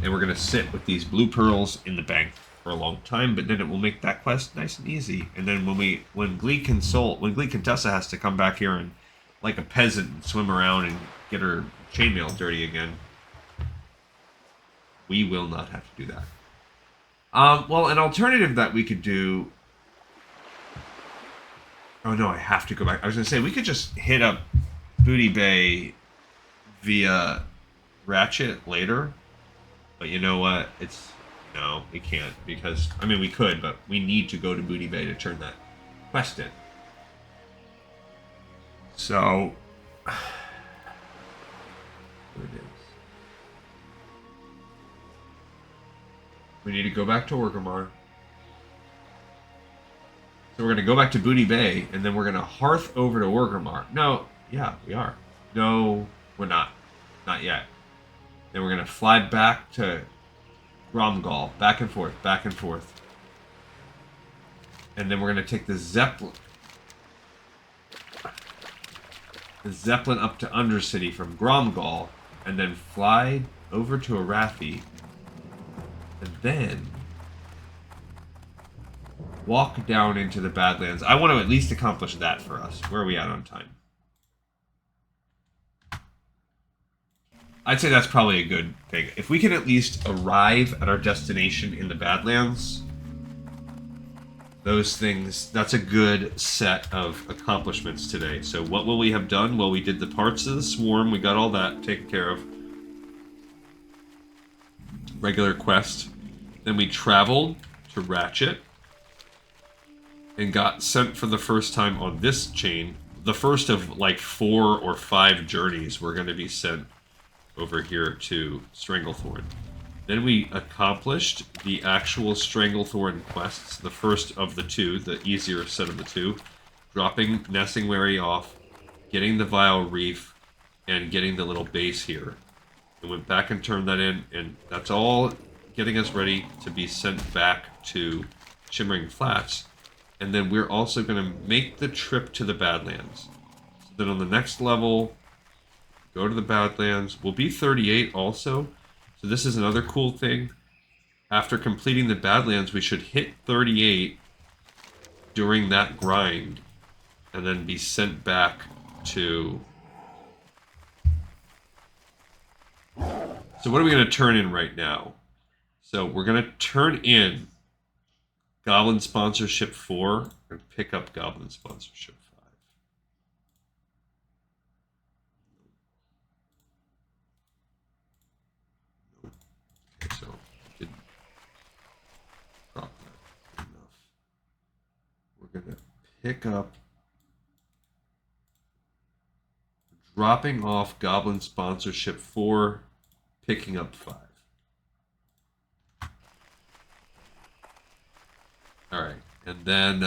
and we're gonna sit with these blue pearls in the bank for a long time, but then it will make that quest nice and easy. And then when Glee Contessa has to come back here and like a peasant and swim around and get her chainmail dirty again, we will not have to do that. Well, an alternative that we could do. Oh no, I have to go back. I was gonna say we could just hit up Booty Bay via Ratchet later, but you know what? No, we can't, because I mean we could, but we need to go to Booty Bay to turn that quest in. So there it is. We need to go back to Orgrimmar. So we're gonna go back to Booty Bay, and then we're gonna hearth over to Orgrimmar. No, yeah, we are. No, we're not. Not yet. Then we're going to fly back to Gromgal. Back and forth, back and forth. And then we're going to take the Zeppelin. The Zeppelin up to Undercity from Gromgal. And then fly over to Arathi. And then walk down into the Badlands. I want to at least accomplish that for us. Where are we at on time? I'd say that's probably a good thing. If we can at least arrive at our destination in the Badlands, those things, that's a good set of accomplishments today. So what will we have done? Well, we did the parts of the swarm. We got all that taken care of. Regular quest. Then we traveled to Ratchet and got sent for the first time on this chain. The first of like 4 or 5 journeys we're going to be sent over here to Stranglethorn. Then we accomplished the actual Stranglethorn quests, the first of the 2, the easier set of the 2, dropping Nesingwary off, getting the Vile Reef, and getting the little base here. We went back and turned that in, and that's all getting us ready to be sent back to Shimmering Flats. And then we're also going to make the trip to the Badlands. So then on the next level, go to the Badlands. We'll be 38 also. So this is another cool thing. After completing the Badlands, we should hit 38 during that grind. And then be sent back to... So what are we going to turn in right now? So we're going to turn in Goblin Sponsership 4 and pick up Goblin Sponsership 5. Okay, so didn't drop that enough. We're going to pick up, dropping off Goblin Sponsership 4, picking up 5. Alright, and then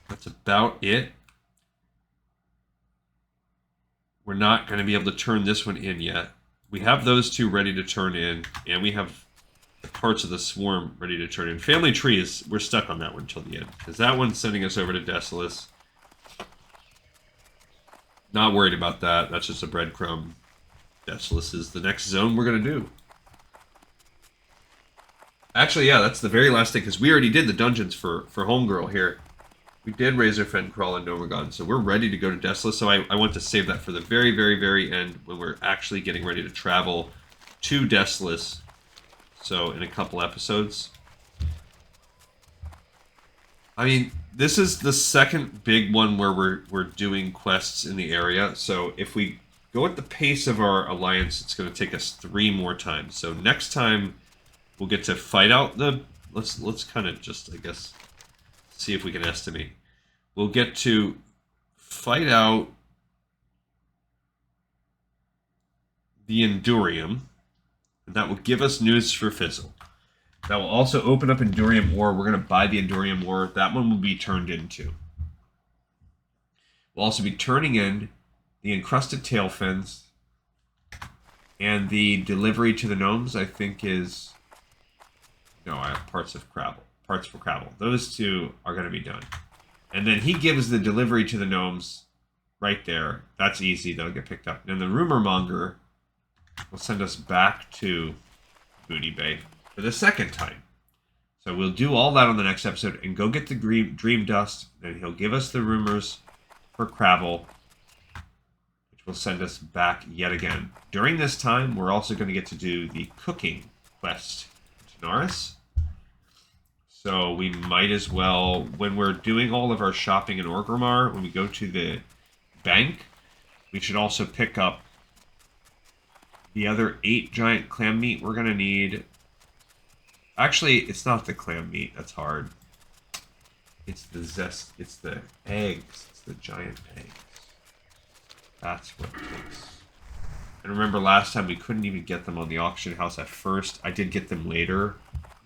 that's about it. We're not going to be able to turn this one in yet. We have those 2 ready to turn in, and we have the parts of the swarm ready to turn in. Family Tree is, we're stuck on that one until the end, because that one's sending us over to Desolus. Not worried about that, that's just a breadcrumb. Desolus is the next zone we're going to do. Actually, yeah, that's the very last thing, because we already did the dungeons for Homegirl here. We did Razorfen, Crawl, and Nomergon, so we're ready to go to Desolus, so I want to save that for the very, very, very end, when we're actually getting ready to travel to Desolus, so in a couple episodes. I mean, this is the second big one where we're doing quests in the area, so if we go at the pace of our alliance, it's going to take us 3 more times. So next time, we'll get to fight out the... Let's kind of just, I guess, see if we can estimate. We'll get to fight out the Endurium, and that will give us news for Fizzle. That will also open up Endurium Ore. We're going to buy the Endurium Ore. That one will be turned into. We'll also be turning in the Encrusted Tail Fins, and the Delivery to the Gnomes, I think is... No, I have Parts for Crabble. Those 2 are going to be done. And then he gives the Delivery to the Gnomes right there. That's easy. They'll get picked up. And the Rumor Monger will send us back to Booty Bay for the second time. So we'll do all that on the next episode and go get the Dream Dust. And he'll give us the Rumors for Crabble, which will send us back yet again. During this time, we're also going to get to do the Cooking quest. Norris. So we might as well, when we're doing all of our shopping in Orgrimmar, when we go to the bank, we should also pick up the other 8 giant clam meat we're going to need. Actually, it's not the clam meat, that's hard. It's the zest, it's the eggs, it's the giant eggs. That's what it takes. And remember last time we couldn't even get them on the auction house at first. I did get them later.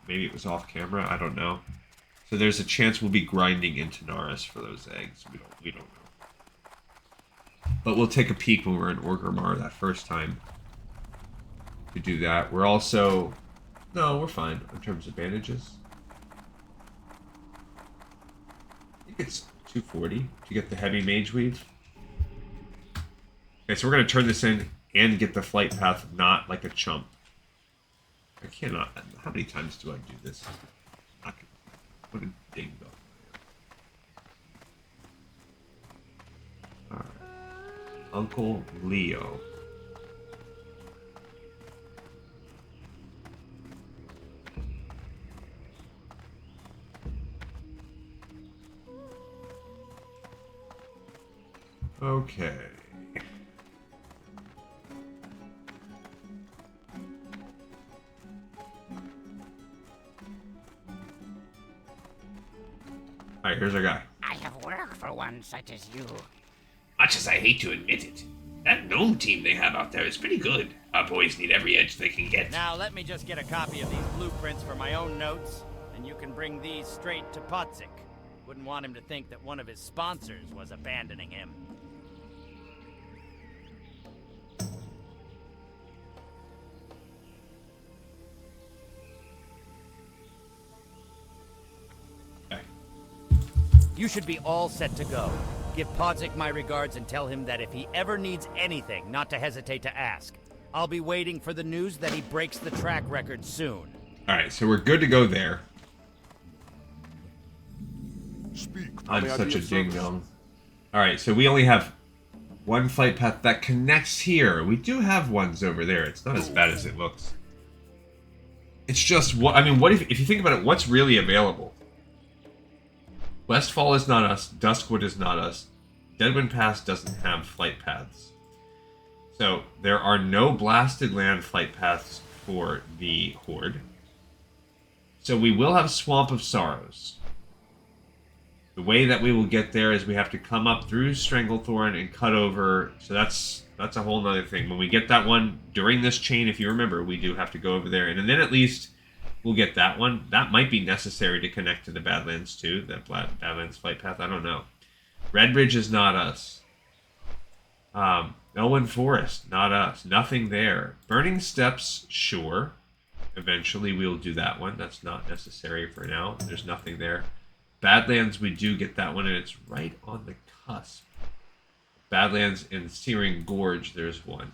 Maybe it was off camera, I don't know. So there's a chance we'll be grinding into Naris for those eggs. We don't know. But we'll take a peek when we're in Orgrimmar that first time to do that. We're also... No, we're fine in terms of bandages. I think it's 240 to get the heavy mage weave. Okay, so we're going to turn this in and get the flight path, not like a chump. I cannot. How many times do I do this? What a dingo. Alright. Uncle Leo. Okay. Alright, here's our guy. I have work for one such as you. Much as I hate to admit it, that gnome team they have out there is pretty good. Our boys need every edge they can get. Now let me just get a copy of these blueprints for my own notes, and you can bring these straight to Podzik. Wouldn't want him to think that one of his sponsors was abandoning him. Okay. You should be all set to go. Give Podzik my regards and tell him that if he ever needs anything, not to hesitate to ask. I'll be waiting for the news that he breaks the track record soon. Alright, so we're good to go there. Speak. I'm such a ding-dong. Alright, so we only have one flight path that connects here. We do have ones over there. It's not as bad as it looks. It's just, what I mean, what if you think about it, what's really available? Westfall is not us. Duskwood is not us. Deadwind Pass doesn't have flight paths. So, there are no blasted land flight paths for the Horde. So we will have Swamp of Sorrows. The way that we will get there is we have to come up through Stranglethorn and cut over. So that's a whole nother thing. When we get that one during this chain, if you remember, we do have to go over there. And then at least we'll get that one. That might be necessary to connect to the Badlands too. That Badlands flight path, I don't know. Redbridge is not us. Elwyn Forest, not us. Nothing there. Burning Steps, sure. Eventually we'll do that one. That's not necessary for now. There's nothing there. Badlands, we do get that one, and it's right on the cusp. Badlands and Searing Gorge, there's one.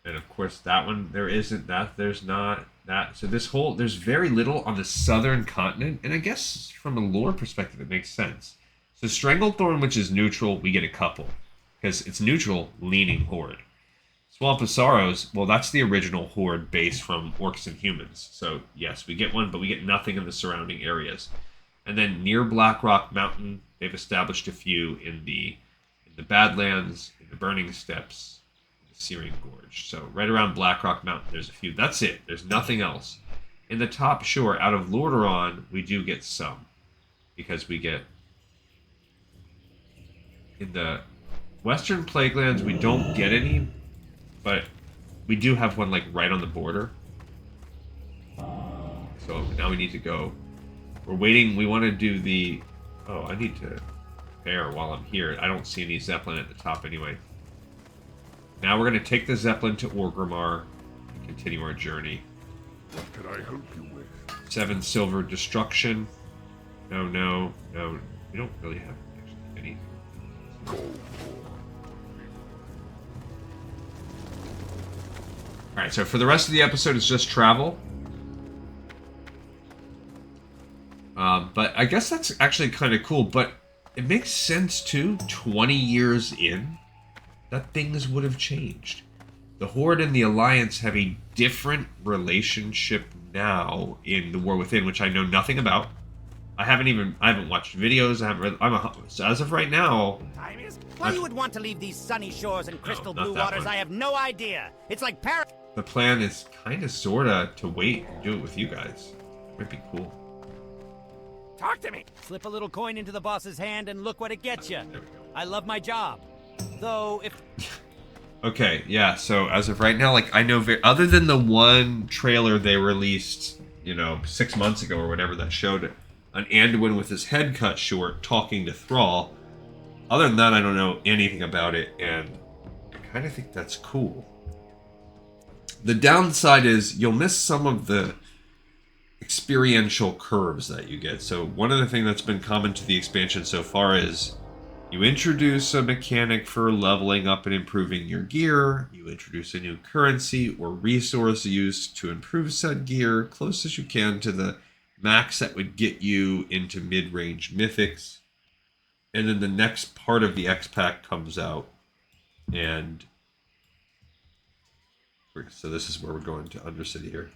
And of course that one, there isn't that. There's not that. So this whole, there's very little on the southern continent, and I guess from a lore perspective it makes sense. So Stranglethorn, which is neutral, we get a couple. Because it's neutral, leaning Horde. Swamp of Sorrows, well, that's the original Horde base from Orcs and Humans. So, yes, we get one, but we get nothing in the surrounding areas. And then near Blackrock Mountain, they've established a few in the Badlands, in the Burning Steps, in the Searing Gorge. So, right around Blackrock Mountain, there's a few. That's it. There's nothing else. In the top shore, out of Lordaeron, we do get some. Because we get... In the Western Plaguelands, we don't get any, but we do have one like right on the border. So now we need to go. We're waiting. We want to do the... Oh, I need to prepare while I'm here. I don't see any Zeppelin at the top anyway. Now we're going to take the Zeppelin to Orgrimmar and continue our journey. What can I help you with? 7 silver destruction. No. We don't really have actually any. Go. Alright, so for the rest of the episode, it's just travel. But I guess that's actually kind of cool, but it makes sense too, 20 years in, that things would have changed. The Horde and the Alliance have a different relationship now in the War Within, which I know nothing about. I haven't watched videos, I haven't read, so as of right now... Why you would want to leave these sunny shores and crystal blue waters, I have no idea. It's like The plan is kind of, sort of, to wait and do it with you guys. Might be cool. Talk to me. Slip a little coin into the boss's hand and look what it gets you. There we go. I love my job. Though, if... Okay, yeah, so as of right now, like, I know, other than the one trailer they released, 6 months ago or whatever that showed an Anduin with his head cut short talking to Thrall, other than that, I don't know anything about it, and I kind of think that's cool. The downside is you'll miss some of the experiential curves that you get. So one of the things that's been common to the expansion so far is you introduce a mechanic for leveling up and improving your gear. You introduce a new currency or resource used to improve said gear close as you can to the max that would get you into mid-range mythics. And then the next part of the X-Pack comes out, and so this is where we're going to Undercity here.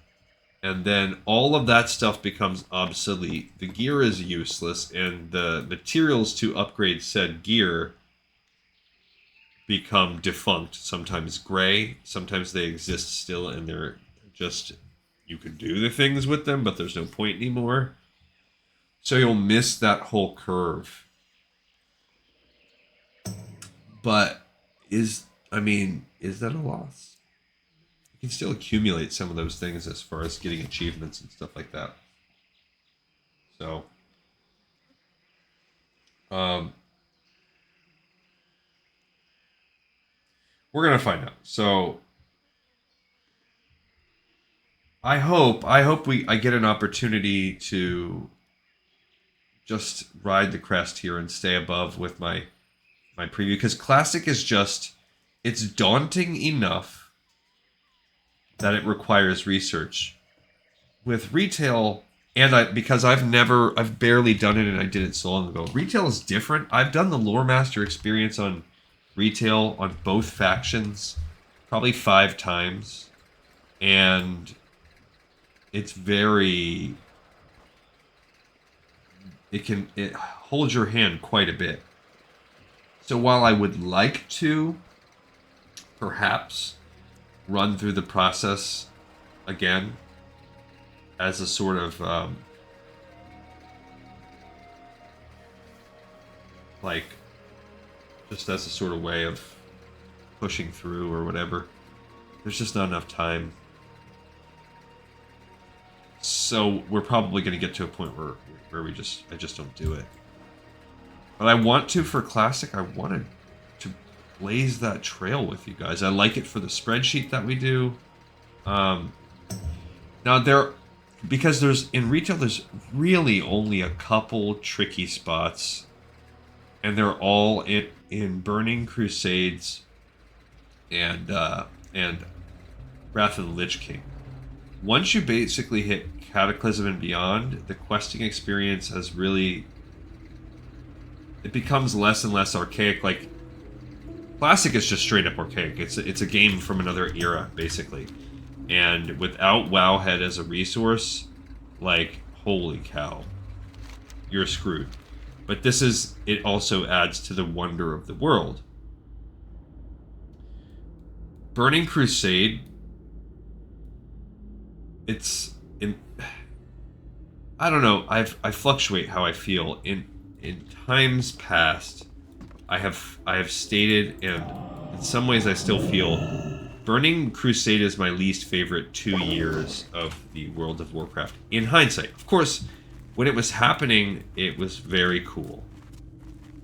And then all of that stuff becomes obsolete. The gear is useless, and the materials to upgrade said gear become defunct, sometimes gray, sometimes they exist still and they're just, you can do the things with them, but there's no point anymore. So you'll miss that whole curve. But is that a loss? You can still accumulate some of those things as far as getting achievements and stuff like that. So, we're gonna find out. So, I hope I get an opportunity to just ride the crest here and stay above with my preview, because classic is just, it's daunting enough that it requires research. With retail, and because I've barely done it and I did it so long ago. Retail is different. I've done the Lore Master experience on retail on both factions probably 5 times, and it's very, it holds your hand quite a bit. So while I would like to perhaps run through the process again as a sort of just as a sort of way of pushing through or whatever, there's just not enough time. So we're probably going to get to a point where I just don't do it. But I want to, for Classic, I wanted to blaze that trail with you guys. I like it for the spreadsheet that we do. Now because in retail, there's really only a couple tricky spots, and they're all in Burning Crusades and Wrath of the Lich King. Once you basically hit Cataclysm and beyond, the questing experience has really, it becomes less and less archaic. Like, Classic is just straight up archaic. It's a game from another era, basically. And without Wowhead as a resource, like, holy cow, you're screwed. But it also adds to the wonder of the world. Burning Crusade, I don't know, I fluctuate how I feel. In times past, I have stated, and in some ways I still feel, Burning Crusade is my least favorite 2 years of the World of Warcraft. In hindsight, of course, when it was happening, it was very cool.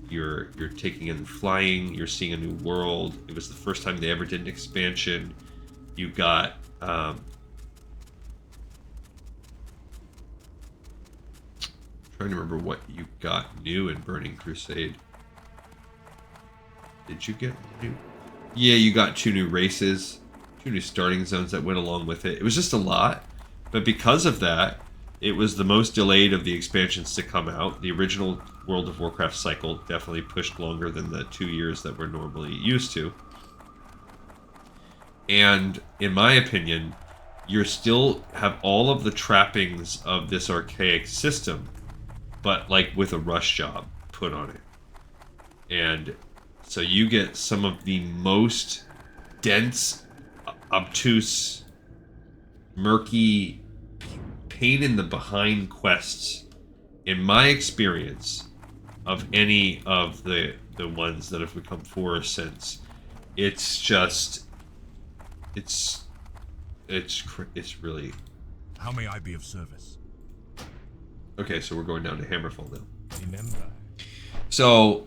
You're taking in flying, you're seeing a new world. It was the first time they ever did an expansion. You got trying to remember what you got new in Burning Crusade. Did you get new? Yeah, you got 2 new races, 2 new starting zones that went along with it. It was just a lot, but because of that, it was the most delayed of the expansions to come out. The original World of Warcraft cycle definitely pushed longer than the 2 years that we're normally used to. And in my opinion, you still have all of the trappings of this archaic system, but like with a rush job put on it. And so you get some of the most dense, obtuse, murky, pain in the behind quests, in my experience, of any of the ones that have become 4 since. It's just, it's really. How may I be of service? Okay, so we're going down to Hammerfall now. Remember. So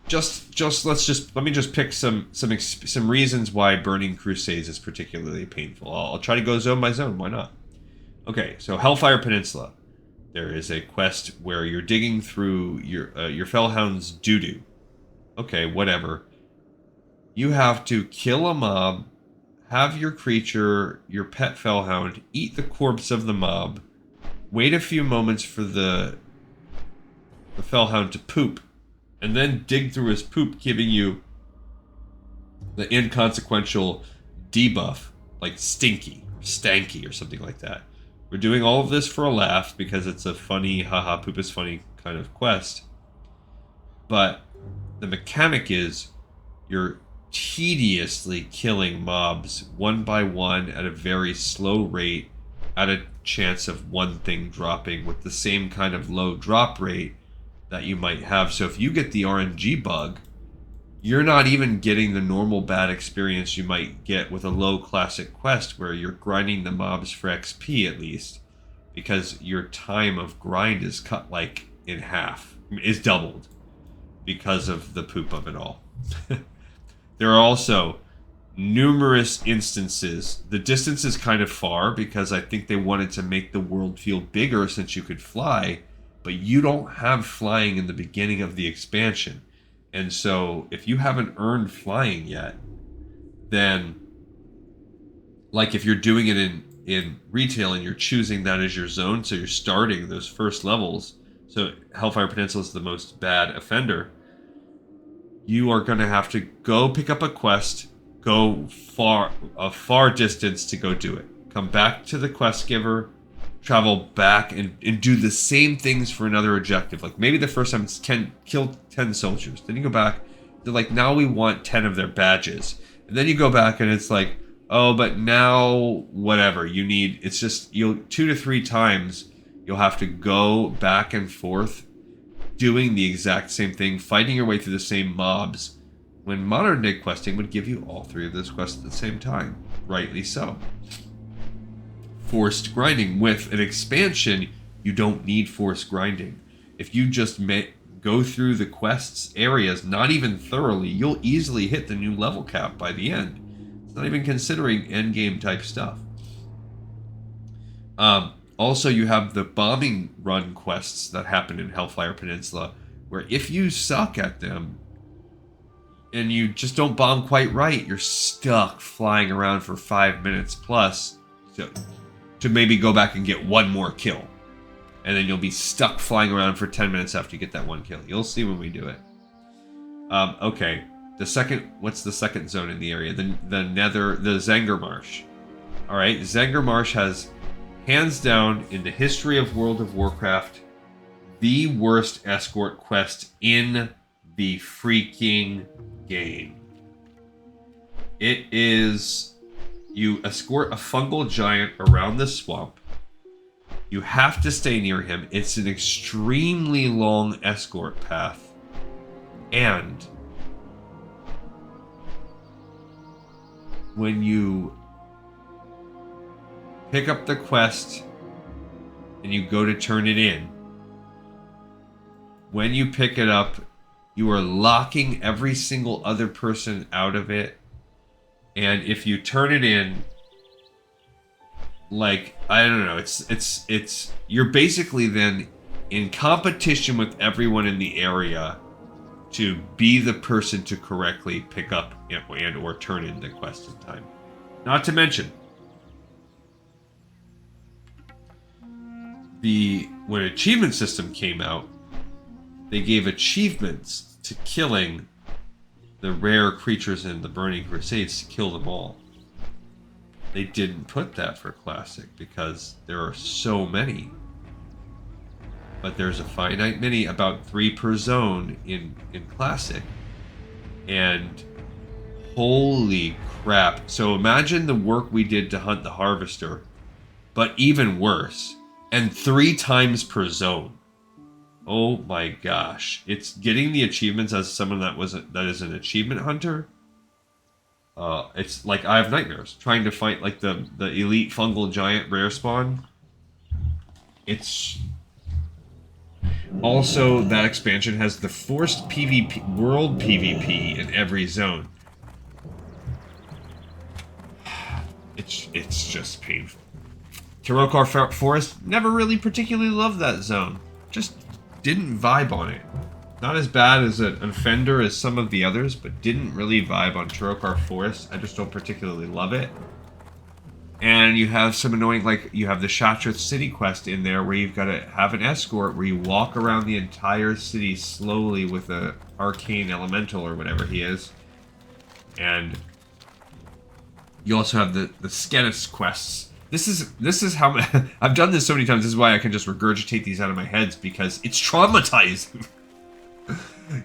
let me just pick some reasons why Burning Crusades is particularly painful. I'll try to go zone by zone. Why not? Okay, so Hellfire Peninsula. There is a quest where you're digging through your Fellhound's doo-doo. Okay, whatever. You have to kill a mob, have your creature, your pet Fellhound, eat the corpse of the mob, wait a few moments for the Fellhound to poop, and then dig through his poop, giving you the inconsequential debuff, like Stinky, Stanky, or something like that. We're doing all of this for a laugh because it's a funny, haha, poop is funny kind of quest. But the mechanic is you're tediously killing mobs one by one at a very slow rate at a chance of one thing dropping with the same kind of low drop rate that you might have. So if you get the RNG bug, you're not even getting the normal bad experience you might get with a low classic quest where you're grinding the mobs for XP at least, because your time of grind is cut like in half, is doubled because of the poop of it all. There are also numerous instances. The distance is kind of far because I think they wanted to make the world feel bigger since you could fly, but you don't have flying in the beginning of the expansion. And so if you haven't earned flying yet, then like if you're doing it in retail and you're choosing that as your zone, so you're starting those first levels, so Hellfire Peninsula is the most bad offender, you are going to have to go pick up a quest, go a far distance to go do it. Come back to the quest giver, travel back and do the same things for another objective. Like maybe the first time it's kill 10 soldiers. Then you go back, they're like, now we want 10 of their badges. And then you go back and it's like, oh, but now whatever you need, it's just 2 to 3 times you'll have to go back and forth doing the exact same thing, fighting your way through the same mobs, when modern day questing would give you all 3 of those quests at the same time. Rightly so. Forced grinding. With an expansion, you don't need forced grinding. If you just go through the quests areas, not even thoroughly, you'll easily hit the new level cap by the end. It's not even considering endgame type stuff. Also, you have the bombing run quests that happen in Hellfire Peninsula, where if you suck at them and you just don't bomb quite right, you're stuck flying around for 5 minutes plus to maybe go back and get one more kill. And then you'll be stuck flying around for 10 minutes after you get that one kill. You'll see when we do it. Okay. What's the second zone in the area? The Zanger Marsh. Alright, Zanger Marsh has, hands down, in the history of World of Warcraft, the worst escort quest in the freaking game. It is, you escort a fungal giant around the swamp. You have to stay near him. It's an extremely long escort path. And when you pick up the quest and you go to turn it in, when you pick it up, you are locking every single other person out of it. And if you turn it in, like, I don't know, it's you're basically then in competition with everyone in the area to be the person to correctly pick up and or turn in the quest in time. Not to mention, when achievement system came out, they gave achievements to killing the rare creatures in the Burning Crusades to kill them all. They didn't put that for Classic because there are so many. But there's a finite many, about 3 per zone in Classic. And holy crap. So imagine the work we did to hunt the Harvester, but even worse. And 3 times per zone. Oh my gosh. It's getting the achievements as someone that is an achievement hunter. It's like I have nightmares trying to fight like the elite fungal giant rare spawn. It's also, that expansion has the forced PvP, world PvP in every zone. It's just painful. Tirokar Forest, never really particularly loved that zone. Just didn't vibe on it. Not as bad as an offender as some of the others, but didn't really vibe on Tirokar Forest. I just don't particularly love it. And you have some annoying, like, you have the Shatrath City quest in there where you've got to have an escort where you walk around the entire city slowly with a arcane elemental or whatever he is. And you also have the Sketis quests. This is how I've done this so many times. This is why I can just regurgitate these out of my head, because it's traumatizing.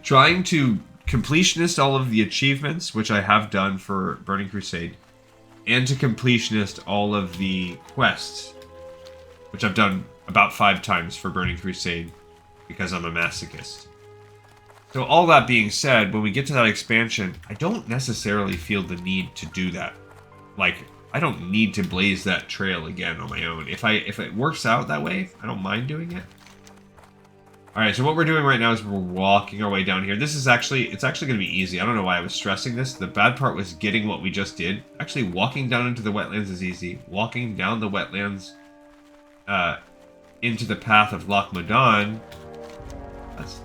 Trying to completionist all of the achievements, which I have done for Burning Crusade, and to completionist all of the quests, which I've done about 5 times for Burning Crusade because I'm a masochist. So all that being said, when we get to that expansion, I don't necessarily feel the need to do that. Like, I don't need to blaze that trail again on my own. If it works out that way, I don't mind doing it. Alright, so what we're doing right now is we're walking our way down here. It's actually going to be easy. I don't know why I was stressing this. The bad part was getting what we just did. Actually, walking down into the wetlands is easy. Walking down the wetlands into the path of Loch Modan, it's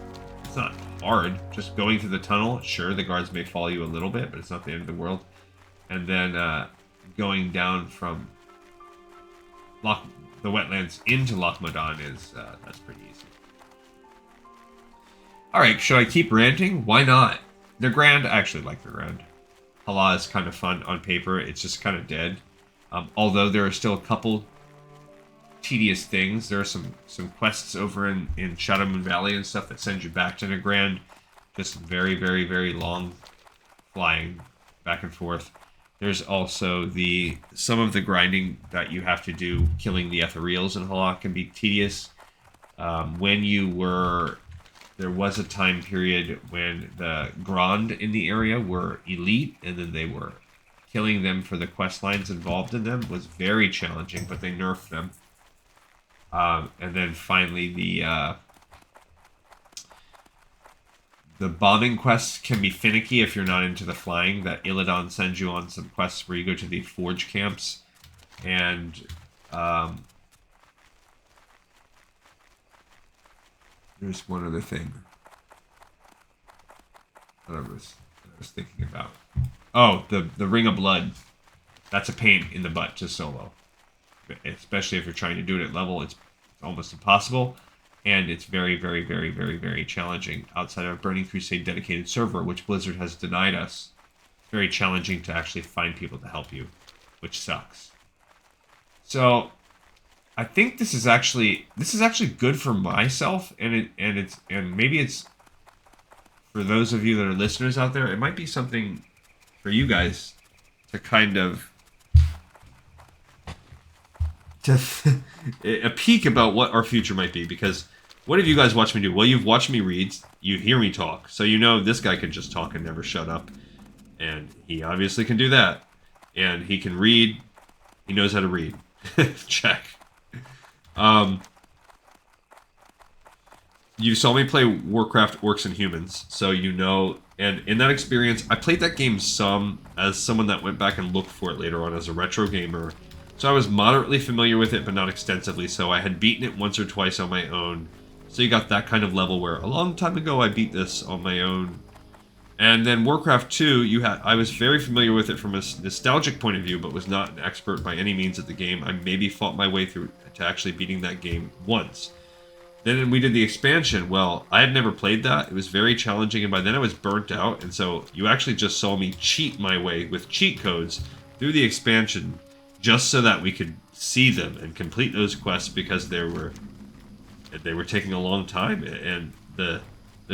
not hard. Just going through the tunnel, sure, the guards may follow you a little bit, but it's not the end of the world. And then going down from the wetlands into Loch Modan that's pretty easy. Alright, should I keep ranting? Why not? They're grand. I actually like the grand. Hala is kind of fun on paper. It's just kind of dead. Although there are still a couple tedious things. There are some quests over in Shadow Moon Valley and stuff that send you back to Nagrand. Just very, very, very long flying back and forth. There's also some of the grinding that you have to do, killing the ethereals in Hala can be tedious. There was a time period when the Grand in the area were elite, and then they were killing them for the quest lines involved in them was very challenging, but they nerfed them. And then finally, the bombing quests can be finicky if you're not into the flying. That Illidan sends you on some quests where you go to the forge camps, and there's one other thing that I was thinking about. Oh, the Ring of Blood. That's a pain in the butt to solo. Especially if you're trying to do it at level, it's almost impossible. And it's very, very, very, very, very challenging outside of a Burning Crusade dedicated server, which Blizzard has denied us. It's very challenging to actually find people to help you, which sucks. So I think this is actually good for myself, and maybe it's for those of you that are listeners out there. It might be something for you guys to kind of a peek about what our future might be. Because what have you guys watched me do? Well, you've watched me read, you hear me talk, so you know this guy can just talk and never shut up, and he obviously can do that, and he can read. He knows how to read. Check. You saw me play Warcraft Orcs and Humans, so you know, and in that experience, I played that game some as someone that went back and looked for it later on as a retro gamer, so I was moderately familiar with it, but not extensively, so I had beaten it once or twice on my own, so you got that kind of level where a long time ago I beat this on my own. And then Warcraft 2, I was very familiar with it from a nostalgic point of view, but was not an expert by any means at the game. I maybe fought my way through to actually beating that game once. Then we did the expansion. Well, I had never played that. It was very challenging, and by then I was burnt out, and so you actually just saw me cheat my way with cheat codes through the expansion just so that we could see them and complete those quests, because they were taking a long time, and the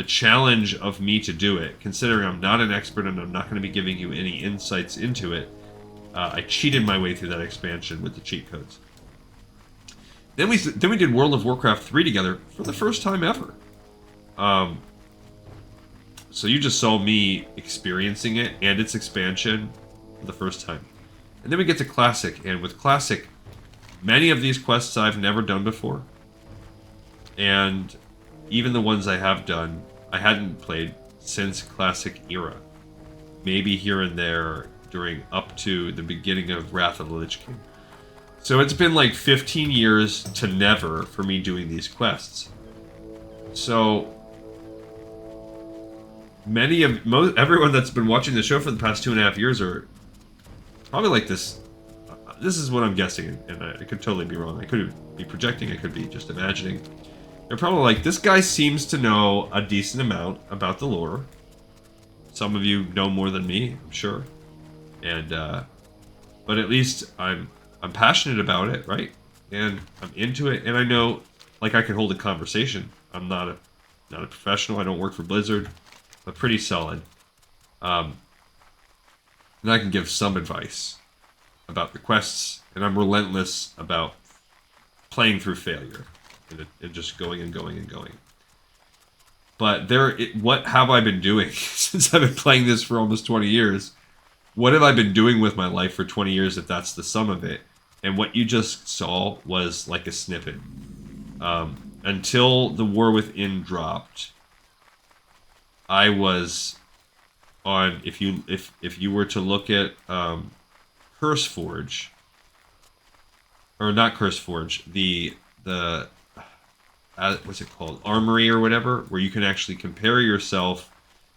challenge of me to do it, considering I'm not an expert and I'm not going to be giving you any insights into it, I cheated my way through that expansion with the cheat codes. Then we did World of Warcraft 3 together for the first time ever. So you just saw me experiencing it and its expansion for the first time. And then we get to Classic, and with Classic, many of these quests I've never done before. And even the ones I have done, I hadn't played since Classic era. Maybe here and there during up to the beginning of Wrath of the Lich King. So it's been like 15 years to never for me doing these quests. So everyone that's been watching the show for the past 2.5 years are probably like this. This is what I'm guessing, and I could totally be wrong. I could be projecting, I could be just imagining. They're probably like, this guy seems to know a decent amount about the lore. Some of you know more than me, I'm sure. And but at least I'm passionate about it, right? And I'm into it, and I know, like, I can hold a conversation. I'm not a professional. I don't work for Blizzard. but pretty solid. And I can give some advice about the quests, and I'm relentless about playing through failure and just going and going and going. But what have I been doing since I've been playing this for almost 20 years? What have I been doing with my life for 20 years if that's the sum of it? And what you just saw was like a snippet. Until the War Within dropped, I was on, if you were to look at CurseForge, or not CurseForge, the what's it called, Armory or whatever, where you can actually compare yourself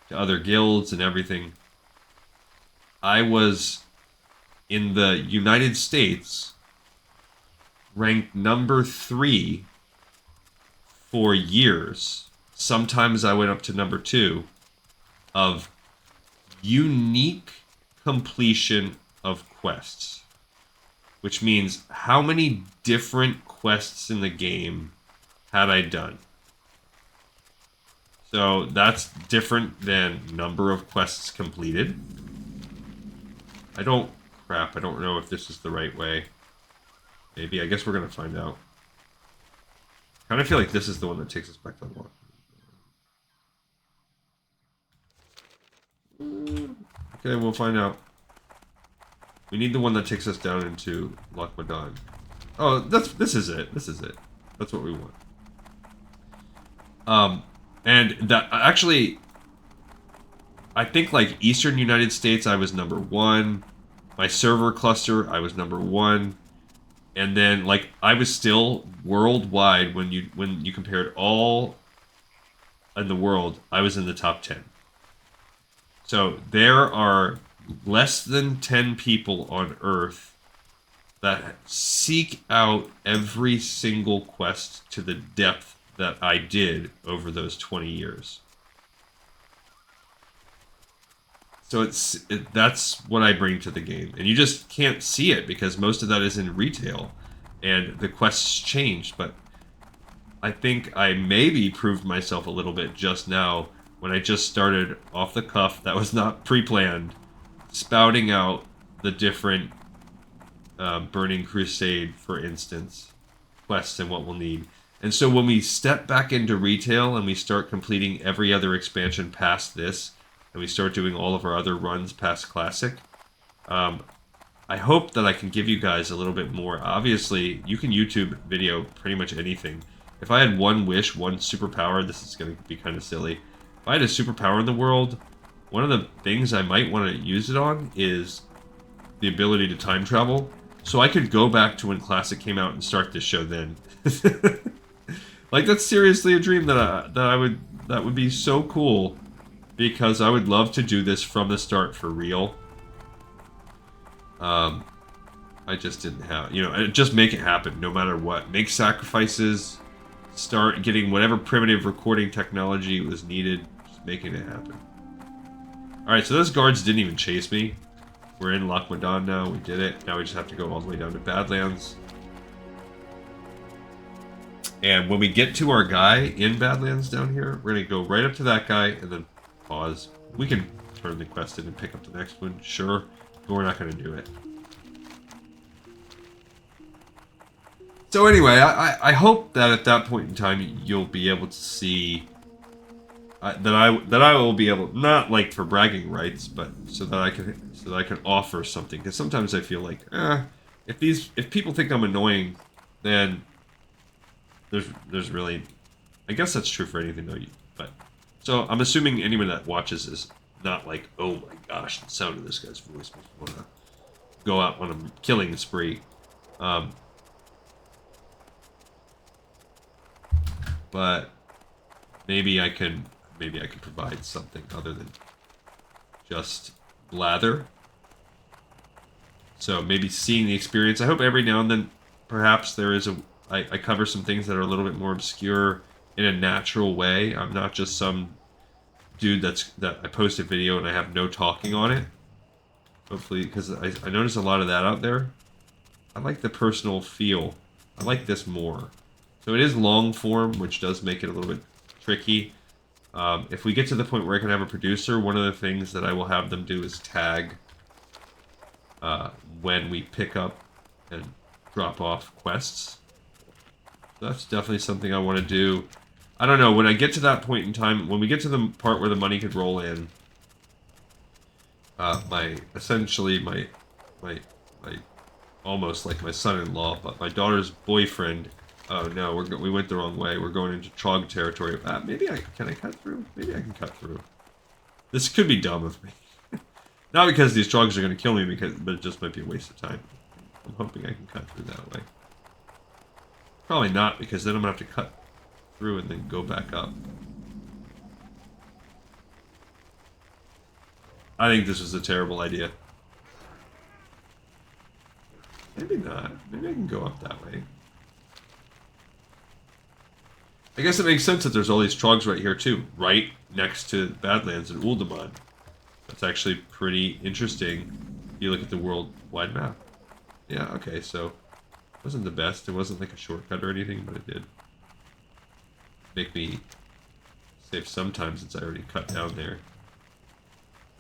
to other guilds and everything. I was in the United States ranked number 3 for years. Sometimes I went up to number 2 of unique completion of quests, which means how many different quests in the game had I done. So that's different than number of quests completed. I don't know if this is the right way. Maybe, I guess we're gonna find out. I kind of feel like this is the one that takes us back to the walk. Okay, we'll find out. We need the one that takes us down into Lochmadon. Oh, this is it. This is it. That's what we want. And that actually, I think like Eastern United States, I was number 1. My server cluster, I was number 1. And then like I was still worldwide when you compared all in the world, I was in the top 10. So there are less than 10 people on Earth that seek out every single quest to the depth that I did over those 20 years. So that's what I bring to the game. And you just can't see it because most of that is in retail. And the quests changed, but I think I maybe proved myself a little bit just now when I just started off the cuff, that was not pre-planned, spouting out the different Burning Crusade, for instance, quests and what we'll need. And so when we step back into retail and we start completing every other expansion past this, and we start doing all of our other runs past Classic, I hope that I can give you guys a little bit more. Obviously, you can YouTube video pretty much anything. If I had one wish, one superpower, this is going to be kind of silly. If I had a superpower in the world, one of the things I might want to use it on is the ability to time travel. So I could go back to when Classic came out and start this show then. Like, that's seriously a dream that would be so cool, because I would love to do this from the start for real. I just didn't have, just make it happen no matter what. Make sacrifices, start getting whatever primitive recording technology was needed, just making it happen. Alright, so those guards didn't even chase me. We're in Lochmadon now, we did it. Now we just have to go all the way down to Badlands. And when we get to our guy in Badlands down here, we're going to go right up to that guy and then pause. We can turn the quest in and pick up the next one, sure, but we're not going to do it. So anyway, I hope that at that point in time you'll be able to see that I will be able, not like for bragging rights, but so that I can offer something. Because sometimes I feel like, if people think I'm annoying, then there's really, I guess that's true for anything though. But so I'm assuming anyone that watches is not like, oh my gosh, the sound of this guy's voice makes me want to go out on a killing spree. But maybe I can provide something other than just blather. So maybe seeing the experience. I hope every now and then, perhaps there is I cover some things that are a little bit more obscure in a natural way. I'm not just some dude that I post a video and I have no talking on it. Hopefully, because I notice a lot of that out there. I like the personal feel. I like this more. So it is long form, which does make it a little bit tricky. If we get to the point where I can have a producer, one of the things that I will have them do is tag when we pick up and drop off quests. That's definitely something I want to do. I don't know, when I get to that point in time, when we get to the part where the money could roll in, essentially my almost like my son-in-law, but my daughter's boyfriend. Oh no, we went the wrong way. We're going into Trog territory. Maybe can I cut through? Maybe I can cut through. This could be dumb of me. Not because these Trogs are going to kill me, but it just might be a waste of time. I'm hoping I can cut through that way. Probably not, because then I'm going to have to cut through and then go back up. I think this was a terrible idea. Maybe not. Maybe I can go up that way. I guess it makes sense that there's all these Trogs right here too, right next to Badlands and Uldaman. That's actually pretty interesting if you look at the worldwide map. Yeah, okay, so it wasn't the best. It wasn't like a shortcut or anything, but it did make me save some time since I already cut down there.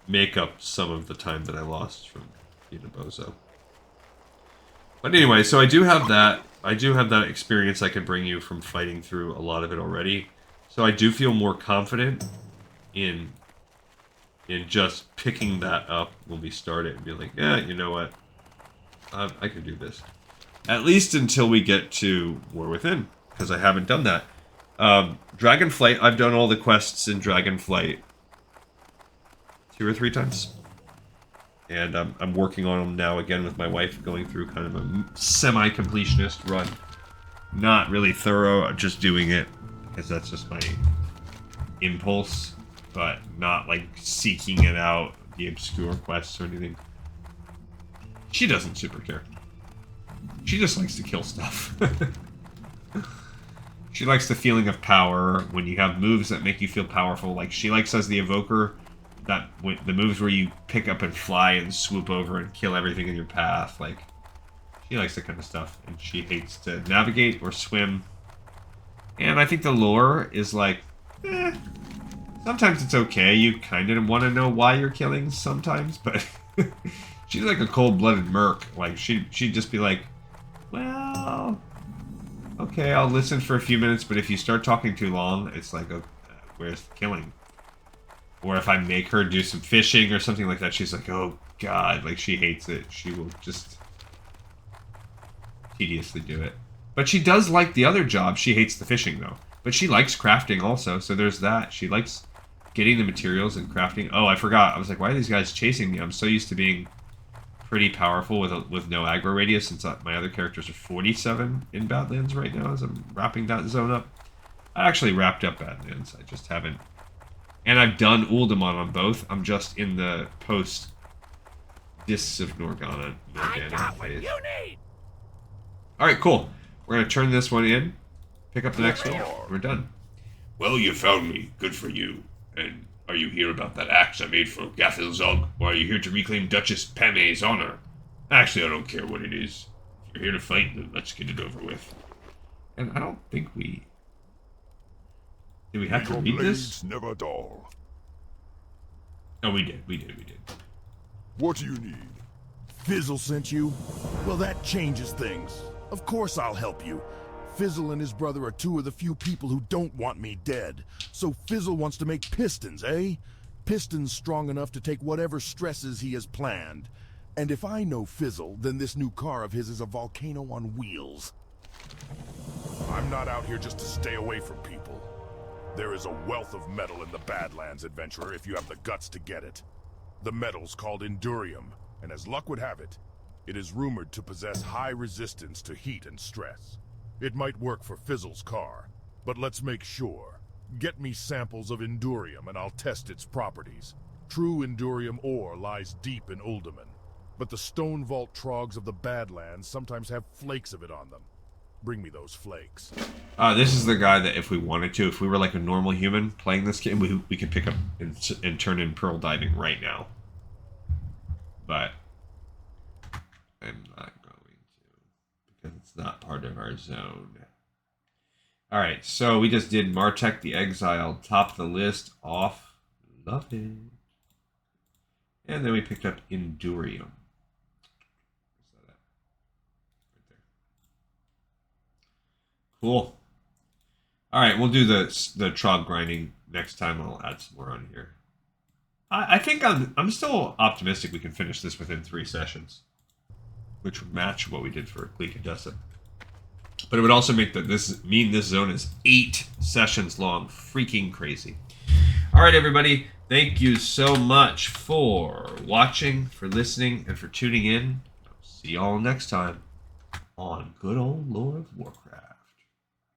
Make up some of the time that I lost from being a bozo. But anyway, so I do have that. I do have that experience I can bring you from fighting through a lot of it already. So I do feel more confident in just picking that up when we start it and be like, yeah, you know what? I can do this. At least until we get to War Within, because I haven't done that. Dragonflight, I've done all the quests in Dragonflight 2 or 3 times. And I'm working on them now again with my wife, going through kind of a semi-completionist run. Not really thorough, just doing it because that's just my impulse, but not like seeking it out, the obscure quests or anything. She doesn't super care. She just likes to kill stuff. She likes the feeling of power when you have moves that make you feel powerful. Like she likes as the evoker, that the moves where you pick up and fly and swoop over and kill everything in your path. Like she likes that kind of stuff, and she hates to navigate or swim. And I think the lore is like, sometimes it's okay. You kind of want to know why you're killing sometimes, but she's like a cold-blooded merc. Like she'd just be like, well, okay, I'll listen for a few minutes, but if you start talking too long, it's like, where's the killing? Or if I make her do some fishing or something like that, she's like, oh god, like she hates it. She will just tediously do it. But she does like the other job. She hates the fishing though. But she likes crafting also, so there's that. She likes getting the materials and crafting. Oh, I forgot. I was like, why are these guys chasing me? I'm so used to being pretty powerful with no aggro radius, since my other characters are 47 in Badlands right now as I'm wrapping that zone up. I actually wrapped up Badlands. I just haven't. And I've done Uldaman on both. I'm just in the post Discs of Norgana phase. Alright, cool. We're going to turn this one in, pick up the next one, we're done. Well, you found me. Good for you. And are you here about that axe I made for Gathilzog? Or are you here to reclaim Duchess Pame's honor? Actually, I don't care what it is. If you're here to fight, then let's get it over with. And I don't think we... Did we have to read this? Never dull. Oh, we did. What do you need? Fizzle sent you? Well, that changes things. Of course I'll help you. Fizzle and his brother are 2 of the few people who don't want me dead. So Fizzle wants to make pistons, eh? Pistons strong enough to take whatever stresses he has planned. And if I know Fizzle, then this new car of his is a volcano on wheels. I'm not out here just to stay away from people. There is a wealth of metal in the Badlands, adventurer, if you have the guts to get it. The metal's called Endurium, and as luck would have it, it is rumored to possess high resistance to heat and stress. It might work for Fizzle's car, but let's make sure. Get me samples of Endurium and I'll test its properties. True Endurium ore lies deep in Uldaman, but the Stone Vault Trogs of the Badlands sometimes have flakes of it on them. Bring me those flakes. This is the guy that if we wanted to, if we were like a normal human playing this game, we could pick up and turn in pearl diving right now. But I'm not going to, because it's not part of our zone. Alright, so we just did Martek the Exiled, top of the list, off. Love it. And then we picked up Endurium. Right there. Cool. Alright, we'll do the trog grinding next time. I'll add some more on here. I think I'm still optimistic we can finish this within 3 sessions, which would match what we did for Gleek and Dessa. But it would also make this zone is 8 sessions long. Freaking crazy. Alright, everybody. Thank you so much for watching, for listening, and for tuning in. I'll see y'all next time on good old Lord of Warcraft.